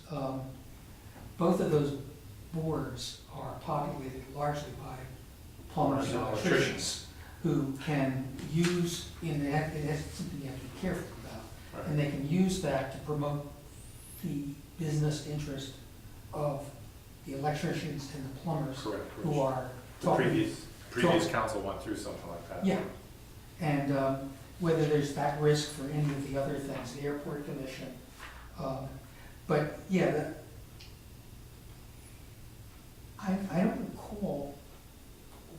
boards are populated largely by plumbers and electricians who can use, it has something you have to be careful about, and they can use that to promote the business interest of the electricians and the plumbers Correct. who are The talking. previous council went through something like that. Yeah, and whether there's that risk for any of the other things, the airport commission. But yeah, I don't recall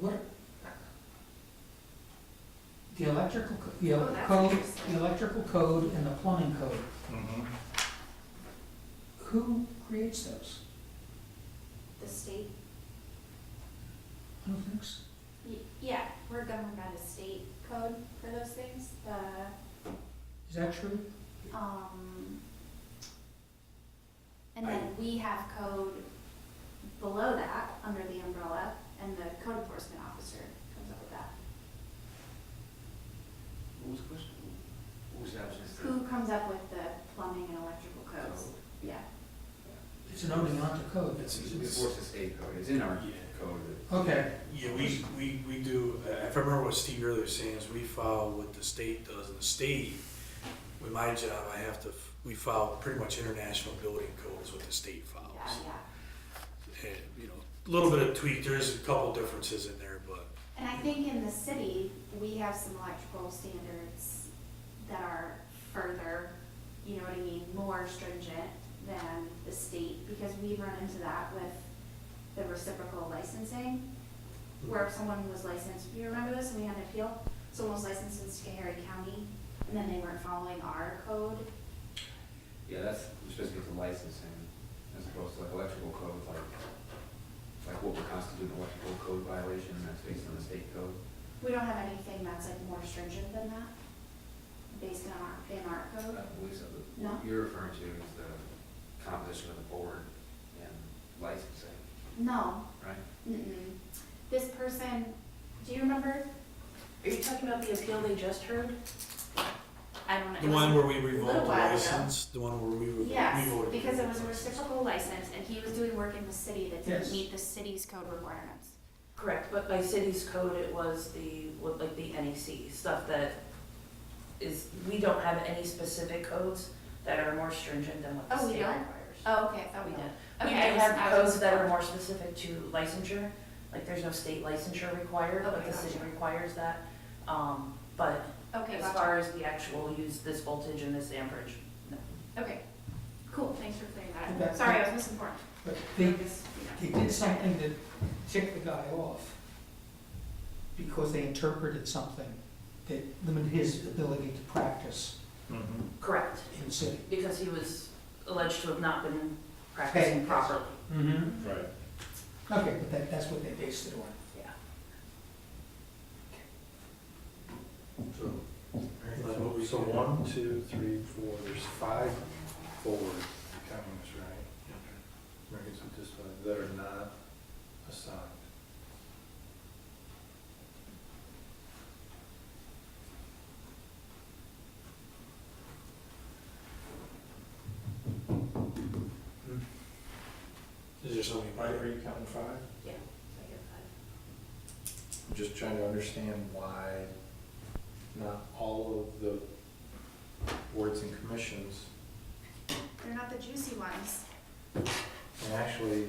what, the electrical, Oh, that's code, interesting. the electrical code and the plumbing code, Mhm. who creates those? The state, I don't think so. yeah, we're governed by the state code for those things. Is that true? And then we have code below that, under the umbrella, and the code enforcement officer comes up with that. What was the question? What was that? Who comes up with the plumbing and electrical codes? Yeah. It's an owning onto code. It's the state code, it's in our code. Okay, yeah, we do, if I remember what Steve earlier was saying, is we follow what the state does, and the state, with my job, we follow pretty much international building code is what the state follows. Yeah. And, you know, a little bit of tweak, there's a couple differences in there, but And I think in the city, we have some electrical standards that are further, you know what I mean, more stringent than the state, because we run into that with the reciprocal licensing, where if someone was licensed, do you remember this, we had an appeal, someone was licensed in Schoharie County, and then they weren't following our code. Yeah, that's specific to licensing, as opposed to like electrical code, like what would constitute an electrical code violation, that's based on the state code. We don't have anything that's like more stringent than that, based on in our I code. don't believe so. No? What you're referring to is the composition of the board and licensing, No, right? mm-mm. This person, do you remember? Are you talking about the appeal they just heard? I don't know. the one where we little revoked the while ago. license, the one where we Yes, voted. because it was a reciprocal license and he was doing work in the city that didn't Yes. meet the city's code requirements. Correct, but by city's code, it was like the NEC, stuff that is, we don't have any specific codes that are more stringent than what the Oh, we state don't? requires. Oh, okay, I thought we did. We Okay, may I was- have I was codes that are informed. more specific to licensure, like there's no state licensure required, but Okay, the city gotcha. requires that. But Okay, as far as the actual use this voltage and this amperage, no. Okay, cool, thanks for clearing that Okay. up. Sorry, I was misinformed. but I guess, they did something that ticked the guy off because they interpreted something that limited his ability to practice Mhm. Correct, in the city. because he was alleged to have not been practicing Hey. properly. Mm-hmm. Right. Okay, but that's what they based it on. Yeah. So, what was So 1, 2, 3, 4, there's 5 board counties, right? Americans with Disabilities that are not assigned. Is there something? Mike, are you counting 5? Yeah, I get that. I'm just trying to understand why not all of the boards and commissions, They're not the juicy ones. and actually,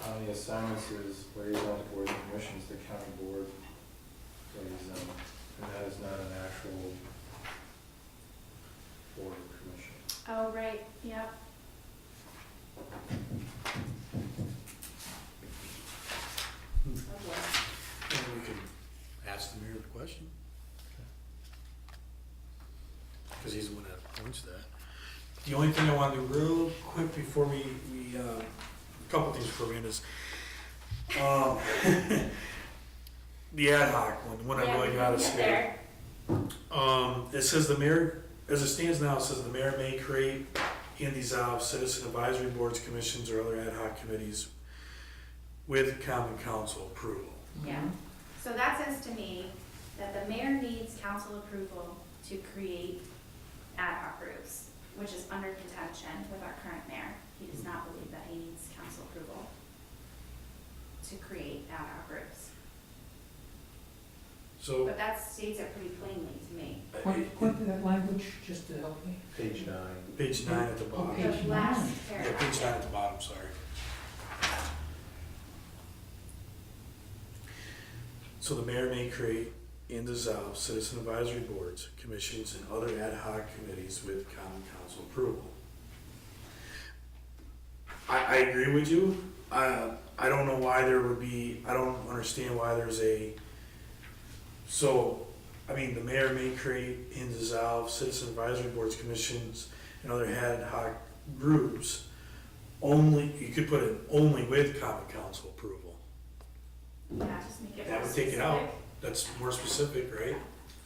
on the assignments is liaison to boards and commissions, the county board liaison, and that is not an actual board or commission. Oh, right, yep. And we can ask the mayor the question. Because he's the one that points that. The only thing I want to do real quick before we a couple things before we end is, the ad hoc one I really gotta say. It says the mayor, as it stands now, it says the mayor may create and dissolve citizen advisory boards, commissions, or other ad hoc committees with common council approval. Yeah, so that says to me that the mayor needs council approval to create ad hoc groups, which is under contention with our current mayor. He does not believe that he needs council approval to create ad hoc groups. So, But that states it pretty plainly to me. Point to that language, just to help me. Page 9. page 9 at the bottom. Okay. The Page last nine. Yeah, paragraph. page 9 at the bottom, sorry. So the mayor may create and dissolve citizen advisory boards, commissions, and other ad hoc committees with common council approval. I agree with you. I don't know why there would be, I don't understand why there's I mean, the mayor may create and dissolve citizen advisory boards, commissions, and other ad hoc groups. Only, you could put it only with common council approval. Yeah, just make it That more would take it out. specific. That's more specific, right?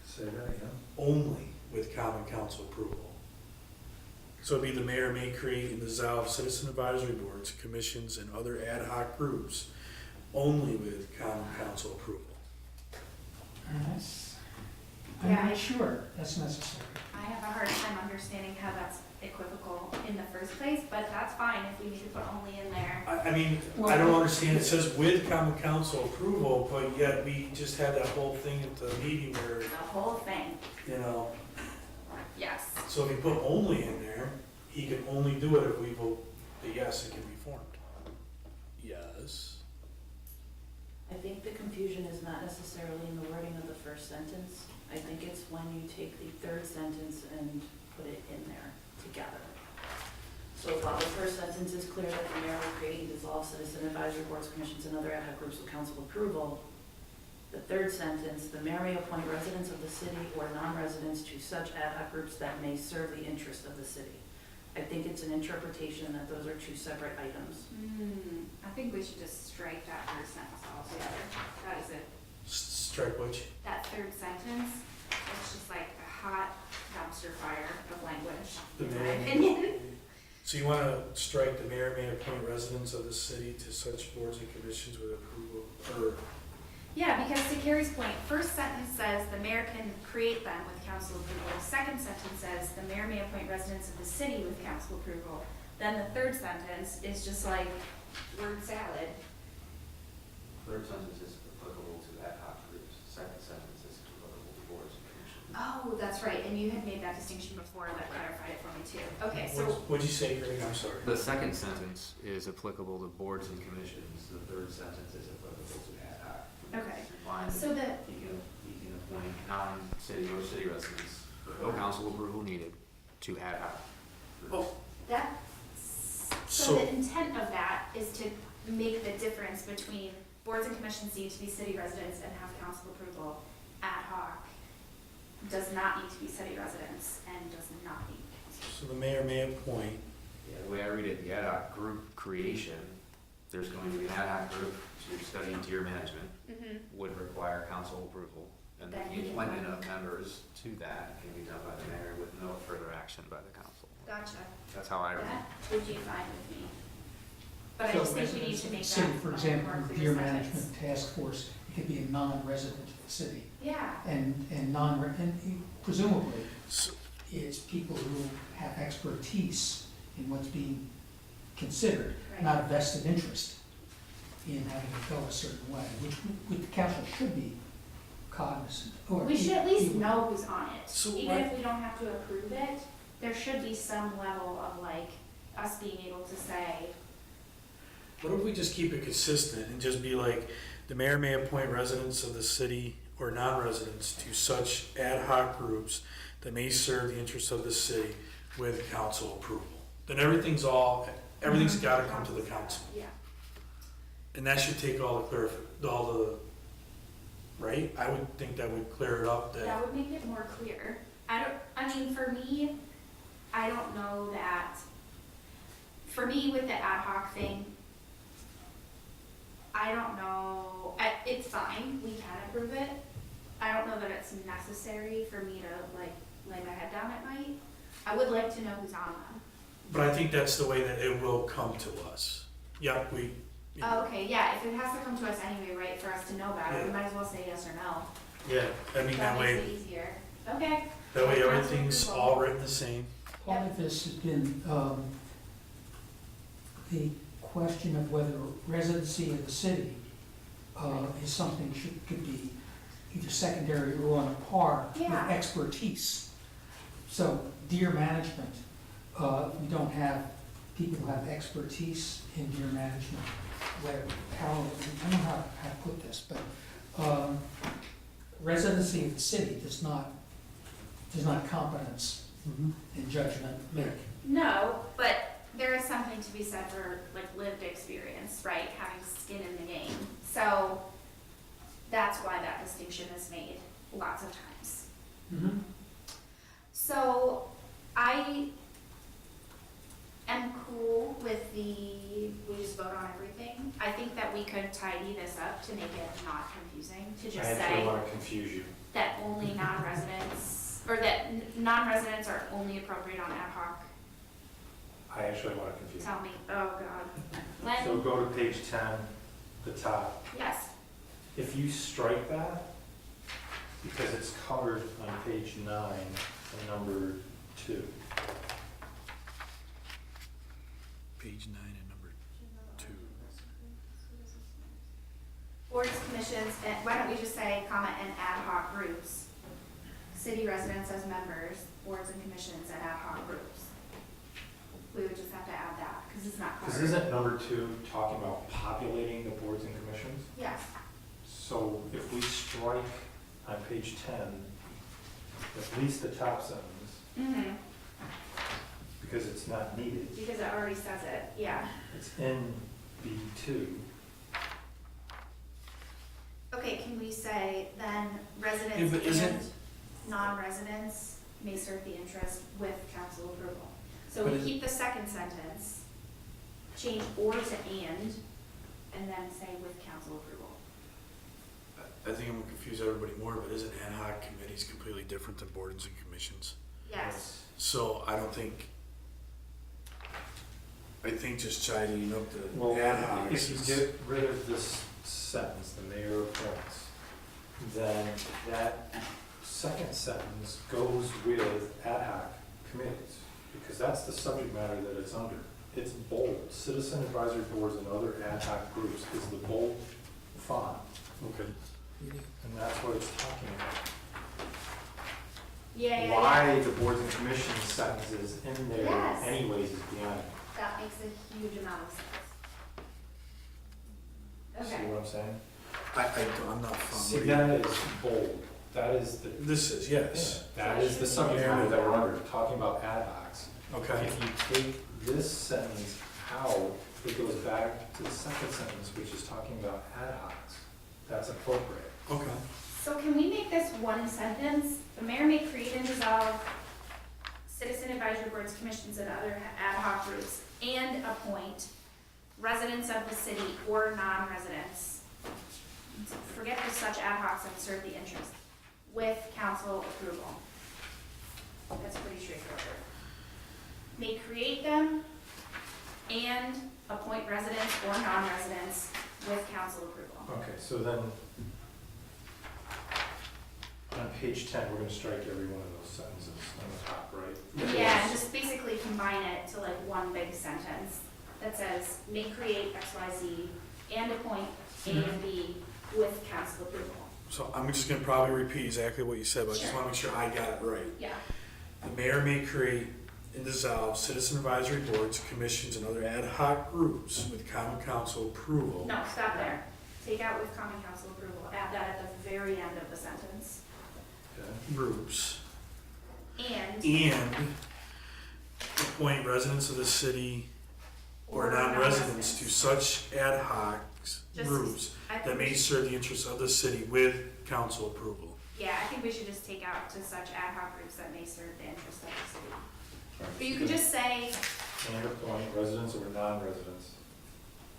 Say that again. Only with common council approval. So it'd be the mayor may create and dissolve citizen advisory boards, commissions, and other ad hoc groups only with common council approval. I'm Yeah, not sure that's necessary. I have a hard time understanding how that's equivocal in the first place, but that's fine if we need to put only in there. I mean, I don't understand, it says with common council approval, but yet we just had that whole thing at the meeting where, The whole thing, you know, yes. so if you put only in there, he can only do it if we vote that yes, it can be formed. Yes. I think the confusion is not necessarily in the wording of the first sentence. I think it's when you take the third sentence and put it in there together. So while the first sentence is clear that the mayor will create and dissolve citizen advisory boards, commissions, and other ad hoc groups with council approval, the third sentence, the mayor may appoint residents of the city or non-residents to such ad hoc groups that may serve the interest of the city. I think it's an interpretation that those are two separate items. I think we should just strike that first sentence altogether. That is it. Strike which? That third sentence, it's just like a hot dumpster fire of language, The in my mayor. opinion. So you want to strike the mayor may appoint residents of the city to such boards and commissions with approval, or, Yeah, because to Carrie's point, first sentence says the mayor can create them with council approval. Second sentence says the mayor may appoint residents of the city with council approval. Then the third sentence is just like word salad. Third sentence is applicable to ad hoc groups. Second sentence is applicable to boards and commissions. Oh, that's right, and you had made that distinction before, that clarified it for me too. Okay, so, what'd you say, Greg? I'm sorry. The second sentence is applicable to boards and commissions. The third sentence is applicable to ad hoc. Okay. Fine. so the, You can appoint non-city or city residents, with no council approval needed, to ad hoc. groups. Oh, that, so the intent of that is to make the difference between boards and commissions need to be city residents and have council approval. Ad hoc does not need to be city residents and does not need council. so the mayor may appoint, Yeah, the way I read it, the ad hoc group creation, there's going to be an ad hoc group to study interior management, would require council approval, And Then the we can- appointment of members to that can be done by the mayor with no further action by the council. Gotcha. That's how I read it. That would be fine with me. But I So, just think we need to make that. City, for example, more the clear Deer sentence. Management Task Force, it could be a non-resident of the city. Yeah, And and presumably, So- it's people who have expertise in what's being considered, right. not a vested interest in having it go a certain way, which the council should be cognizant. or We should at least even- know who's on it. So Even what- if we don't have to approve it, there should be some level of like us being able to say, What if we just keep it consistent and just be like, the mayor may appoint residents of the city or non-residents to such ad hoc groups that may serve the interests of the city with council approval. Then everything's gotta come to the council. yeah. And that should take all the, right? I would think that would clear it up, that, That would make it more clear. I mean, for me, I don't know that, for me with the ad hoc thing, I don't know, it's fine, we can approve it. I don't know that it's necessary for me to like lay my head down at night. I would like to know who's on them. but I think that's the way that it will come to us. Yeah, Oh, okay, yeah, if it has to come to us anyway, right, for us to know about it, we Yeah. might as well say yes or no. yeah, I mean, that That way, makes it easier. Okay. that way Council everything's approval. all written the same. Part of this has been the question of whether residency of the city is something could be either secondary or on a par with Yeah. expertise. So deer management, we don't have people who have expertise in deer management. I don't know how to put this, but residency of the city does not competence and judgment make. No, but there is something to be said for like lived experience, right? Having skin in the game. So that's why that distinction is made lots of times. So I am cool with we just vote on everything. I think that we could tidy this up to make it not confusing, to I just actually say want to confuse you. that only non-residents, or that non-residents are only appropriate on ad hoc. I actually want to confuse you. Tell me, oh God. So Len, go to page 10, the top. yes, If you strike that, because it's covered on page 9 and number 2. Page 9 and number 2. boards, commissions, and why don't we just say, comma, and ad hoc groups? City residents as members, boards and commissions, and ad hoc groups. We would just have to add that, because it's not Because covered. isn't number 2 talking about populating the boards and commissions? Yes, So if we strike on page 10, at least the top sentence, mm-hmm, because it's not needed, because it already says it, yeah. it's in B2. Okay, can we say then Yeah, residents but isn't- and non-residents may serve the interest with council approval? So But we is- keep the second sentence, change or to and then say with council approval. I think I'm gonna confuse everybody more, but isn't ad hoc committees completely different than boards and commissions? Yes, So I think just tidying up the Well, ad hoc. if you get rid of this sentence, the mayor appoints, then that second sentence goes with ad hoc committees, because that's the subject matter that it's under. It's bold. Citizen advisory boards and other ad hoc groups is the bold font, Okay. and that's what it's talking about. yeah. Why the boards and commissions sentence is in there Yes. anyways is beyond me. That makes a huge amount of sense. See Okay, what I'm saying? I'm not See, following. that is bold. That is the, This is, yes. that is the subject matter that we're under, talking about ad hocs. Okay. If you take this sentence out, it goes back to the second sentence, which is talking about ad hocs. That's appropriate. Okay. so can we make this one sentence? The mayor may create and dissolve citizen advisory boards, commissions, and other ad hoc groups, and appoint residents of the city or non-residents. Forget the such ad hocs and serve the interest. with council approval. That's pretty straightforward. May create them and appoint residents or non-residents with council approval. Okay, so then, on page 10, we're gonna strike every one of those sentences on the top, right? Yeah, and just basically combine it to like one big sentence that says, may create XYZ and appoint A and B with council approval. So I'm just gonna probably repeat exactly what you said, but I just Sure. wanna make sure I got it right. Yeah, The mayor may create and dissolve citizen advisory boards, commissions, and other ad hoc groups with common council approval. no, stop there. Take out with common council approval, add that at the very end of the sentence. Okay. Groups. And. And appoint residents of the city or non-residents to such ad hoc Just- groups I think that we may should- serve the interests of the city with council approval. Yeah, I think we should just take out to such ad hoc groups that may serve the interest of the city. Alright, But you so could then- just say, And appoint residents or non-residents.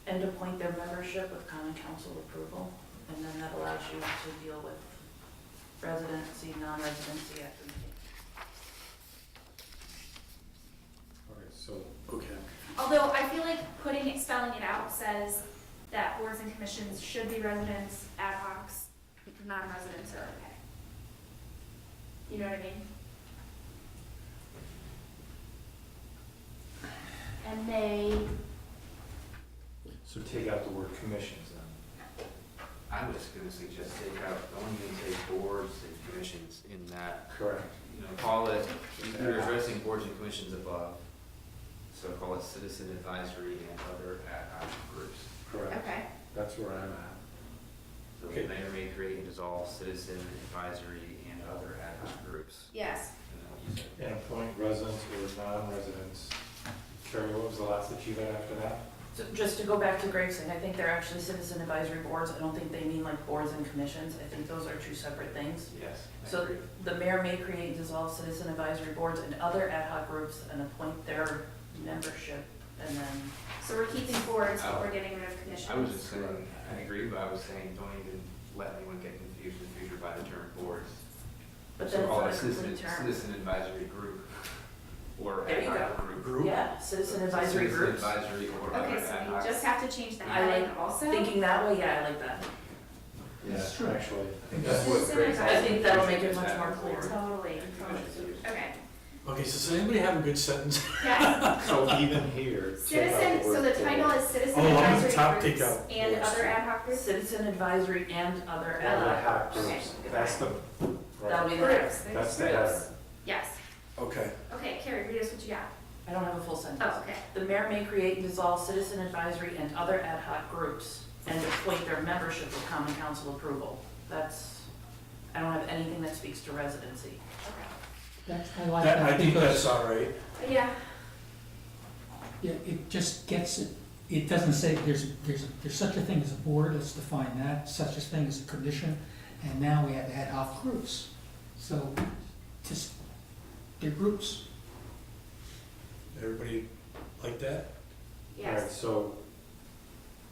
And appoint their membership with common council approval, and then that allows you to deal with residency, non-residency after the meeting. Okay, so, Okay. although I feel like spelling it out says that boards and commissions should be residents, ad hocs, non-residents are okay. You know what I mean? And they, so take out the word commissions then. I was gonna suggest take out, don't even say boards and commissions in that, Correct. you know, call it, you're addressing boards and commissions above. So call it citizen advisory and other ad hoc groups. Correct. okay, That's where I'm at. So Okay. the mayor may create and dissolve citizen advisory and other ad hoc groups. yes. And then what you said. And appoint residents or non-residents. Carrie, what was the last that you had after that? So just to go back to Greg's thing, I think they're actually citizen advisory boards. I don't think they mean like boards and commissions. I think those are two separate things. Yes, I So agree. the mayor may create and dissolve citizen advisory boards and other ad hoc groups and appoint their membership, and then, So we're keeping boards, but we're getting rid of commissions. I was just saying, I agree, but I was saying, don't even let anyone get confused in the future by the term boards. but So then call it it's not a complete term. citizen advisory group, or There ad you hoc go. group. Group? Yeah, citizen advisory Citizen groups. advisory or other Okay, ad so we hoc. just have to change the I heading like also? Thinking that way, yeah, I like that. That's true. Actually, I think that's what Citizen Greg said. advisory. I think that'll make it much That more before. clear. Totally, okay. Okay, so does anybody have a good sentence? Yeah, so even here. take out citizen, so the word title board. is citizen Oh, on the advisory top, groups take out and boards. other ad hoc groups? Citizen advisory and other Ad ad hoc. hoc Okay. groups, that's the, That'll right, be the, Groups, that's there's the groups. header. Yes, Okay. okay, Carrie, read us what you got. I don't have a full sentence. Oh, okay. The mayor may create and dissolve citizen advisory and other ad hoc groups and appoint their membership with common council approval. That's, I don't have anything that speaks to residency. Okay. That's, I like That, that I think because, that's all right. Yeah, yeah, it just gets it, it doesn't say there's such a thing as a board, let's define that, such a thing as a commission, and now we have ad hoc groups. So, just, they're groups. Everybody like that? Alright, yes, so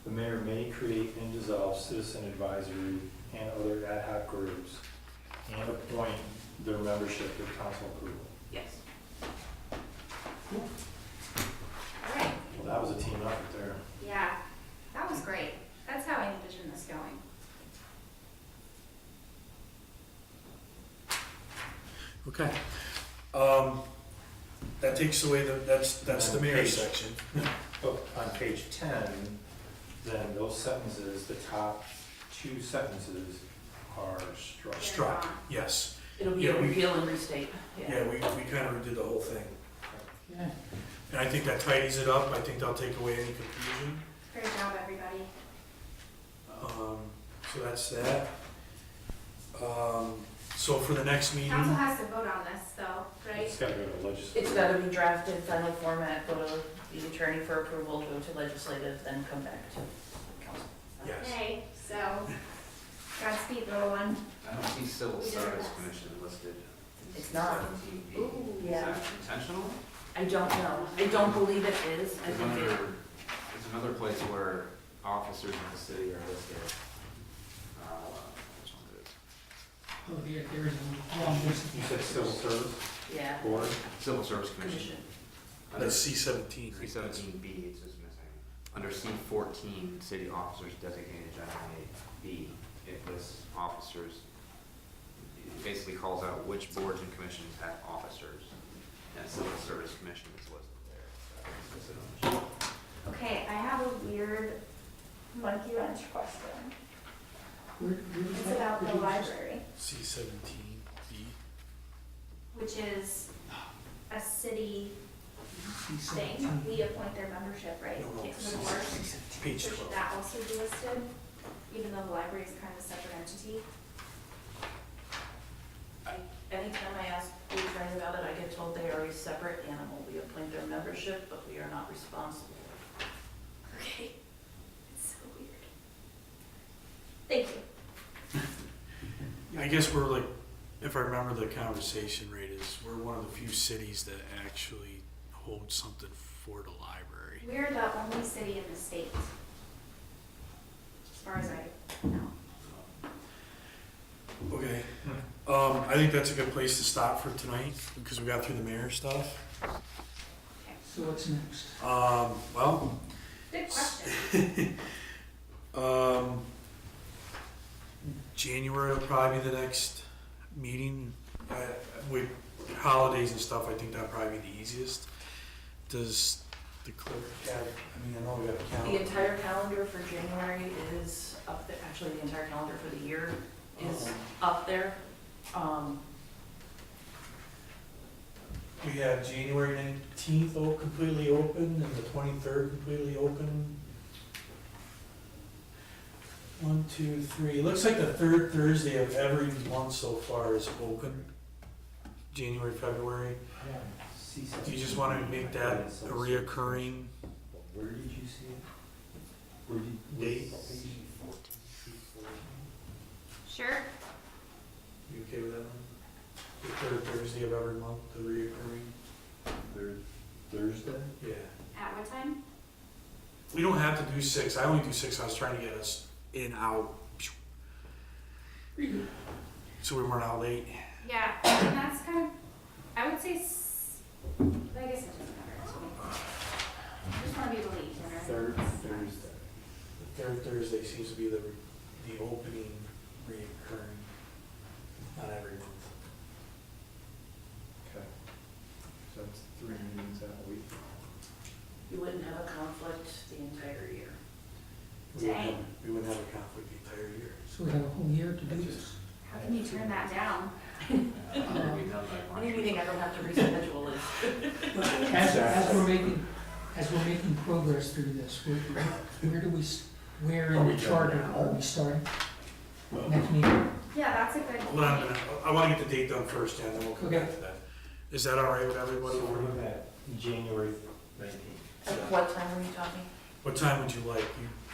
the mayor may create and dissolve citizen advisory and other ad hoc groups and appoint their membership with council approval. Yes. all right, Well, that was a team effort there. yeah, that was great. That's how I envision this going. Okay. That takes away that's the mayor's section. But on page 10, then those sentences, the top two sentences are struck. Struck, yes. It'll be Yeah, a we- repeal and restate, Yeah, we kind of redid the whole thing. Yeah. And I think that tidies it up. I think that'll take away any confusion. Great job, everybody. So that's that. So for the next meeting, Council has to vote on this though, right? It's gotta go to legislature. It's gotta be drafted, final format, go to the attorney for approval, go to legislative, then come back to council. Yes. Okay, so, Godspeed, little one. I don't see civil We did our service best. commission listed. It's not. 17B. Ooh, Is yeah. that intentional? I don't know. I don't believe it is. I There's think it, another place where officers in the city are listed. Which one is it? Oh, there is a long list. You said civil service Yeah. board? Civil Service Commission. Commission. That's C-17. C seventeen B, it's just missing. Under C 14, city officers designated generally B, it lists officers. It basically calls out which boards and commissions have officers, and Civil Service Commission is listed there. So it's listed on the sheet. Okay, I have a weird monkey wrench question. It's about the library, C-17B. which is a city thing. We appoint their membership, right? No, no, To the board. Page So should 12. that also be listed, even though the library is kind of a separate entity? Anytime I ask the attorney about it, I get told they are a separate animal. We appoint their membership, but we are not responsible. Okay. It's so weird. Thank you. I guess we're like, if I remember the conversation right, is we're one of the few cities that actually hold something for the library. We're the only city in the state, as far as I know. Okay, I think that's a good place to stop for tonight, because we got through the mayor stuff. So what's next? Well, Good question. January will probably be the next meeting. With holidays and stuff, I think that'll probably be the easiest. Does the clerk have, I mean, I know we got a calendar. The entire calendar for January is up there, actually, the entire calendar for the year is up there. We have January 19th completely open, and the 23rd completely open. 1, 2, 3. It looks like the third Thursday of every month so far is open. January, February. Do you just want to make that a reoccurring Where did you see it? Where did date? Sure. You okay with that one? The third Thursday of every month, the reoccurring? Thursday? Yeah. At what time? We don't have to do 6. I only do 6. I was trying to get us in, out. So we weren't out late. Yeah, and that's kind of, I would say, but I guess it doesn't matter to me. I just want to be able to eat dinner. Third Thursday. The third Thursday seems to be the opening reoccurring, not every month. Okay. So it's 3 meetings that week. You wouldn't have a conflict the entire year. Dang. We wouldn't have a conflict the entire year. So we have a whole year to do this. How can you turn that down? It'll be done by March. Any meeting I don't have to reschedule is. As we're making progress through this, where do we, where in the charter are we starting? Next meeting? Yeah, that's a good Hold on a point. minute. I want to get the date done first, and then we'll come back to that. Is that all right with everybody? So we're looking at January 19th. At what time were you talking? What time would you like?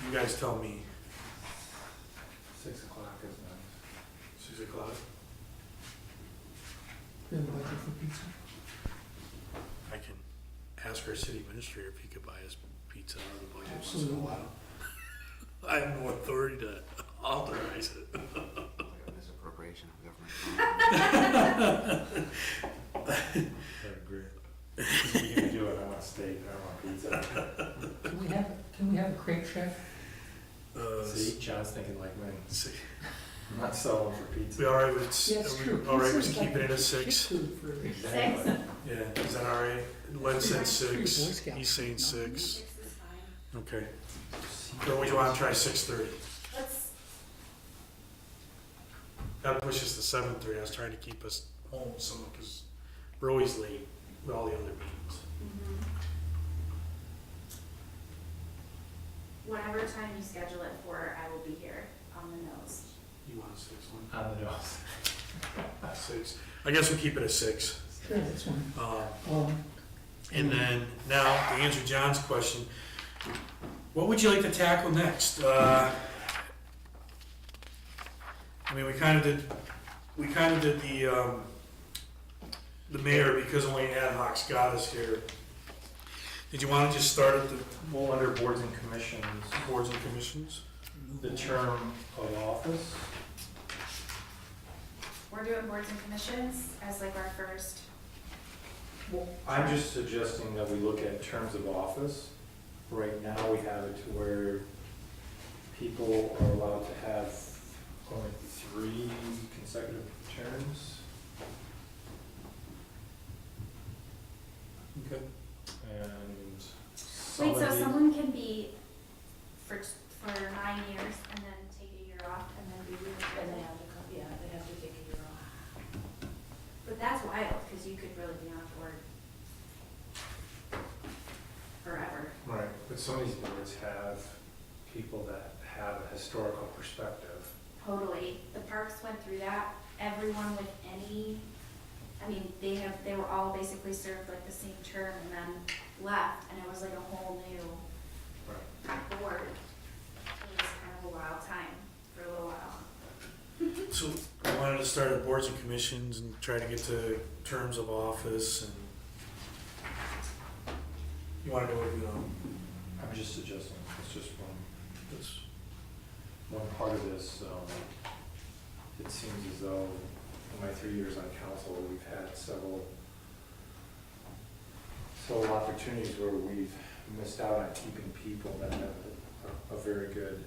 You guys tell me. 6 o'clock is nice. 6 o'clock? We have a budget for pizza? I can ask our city administrator if he could buy us pizza out of the budget once in a Absolutely. while. I have no authority to authorize it. Like a misappropriation of government funds. Very great. If you can do it, I want steak, I want pizza. Can we have a crepe chef? See, John's thinking like me. See, I'm not selling for pizza. we all right with, Yeah, it's are we true. all right with Pizza's like keeping it at shit 6? food for- Exactly. Yeah, is that all right? Len said Boy 6, Scouts. he's saying 6. 6 is fine. Okay. So would you want to try 6:30? Let's, That pushes to 7:30. I was trying to keep us home some, because we're always late with all the other meetings. whatever time you schedule it for, I will be here on the nose. You want a 6 one? On the nose. 6. I guess we'll keep it at 6. Sure, that's fine. Um, And then, now, to answer John's question, what would you like to tackle next? I mean, we kind of did the mayor, because only ad hoc's got us here. Did you want to just start at the Well, under boards and commissions, boards and commissions? the term of office, we're doing boards and commissions as like our first. I'm just suggesting that we look at terms of office. Right now, we have it to where people are allowed to have only 3 consecutive terms. Okay. And Wait, so somebody, someone can be for 9 years and then take a year off and then be And they reappointed? have to come, yeah, they have to take a year off. But that's wild, because you could really be on a board forever. right, but some of these boards have people that have a historical perspective. Totally. The parks went through that. Everyone with any, I mean, they were all basically served like the same term and then left, and it was like a whole new board. It was kind of a wild time for a little while. So I wanted to start at boards and commissions and try to get to terms of office and you want to do it, I'm just suggesting, it's just this, one part of this. It seems as though in my 3 years on council, we've had several opportunities where we've missed out on keeping people that have a very good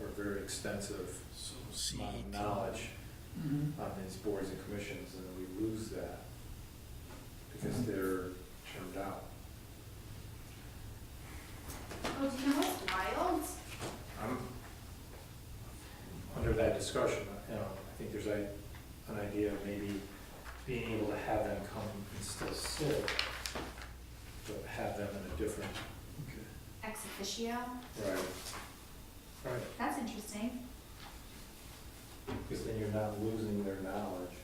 or very extensive so amount of CET. knowledge Mhm. on these boards and commissions, and we lose that because they're termed out. Oh, do you know what's wild? Under that discussion, I think there's an idea of maybe being able to have them come and still sit, but have them in a different. Ex officio? Right. Right, That's interesting. because then you're not losing their knowledge.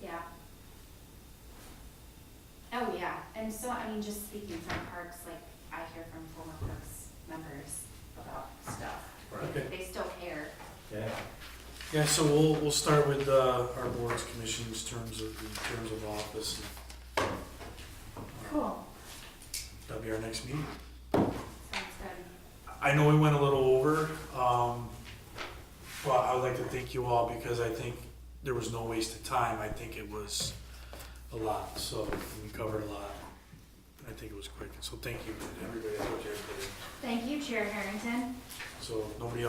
Yeah. Oh, yeah. And so, I mean, just speaking from parks, like, I hear from former parks members about stuff. Okay. They still care. Yeah. Yeah, so we'll start with our boards, commissions, terms of office. Cool. That'll be our next meeting. Sounds good. I know we went a little over, but I would like to thank you all because I think there was no waste of time. I think it was a lot, so we covered a lot. I think it was quick, so thank you to everybody that took care of it. Thank you, Chair Harrington. So if nobody else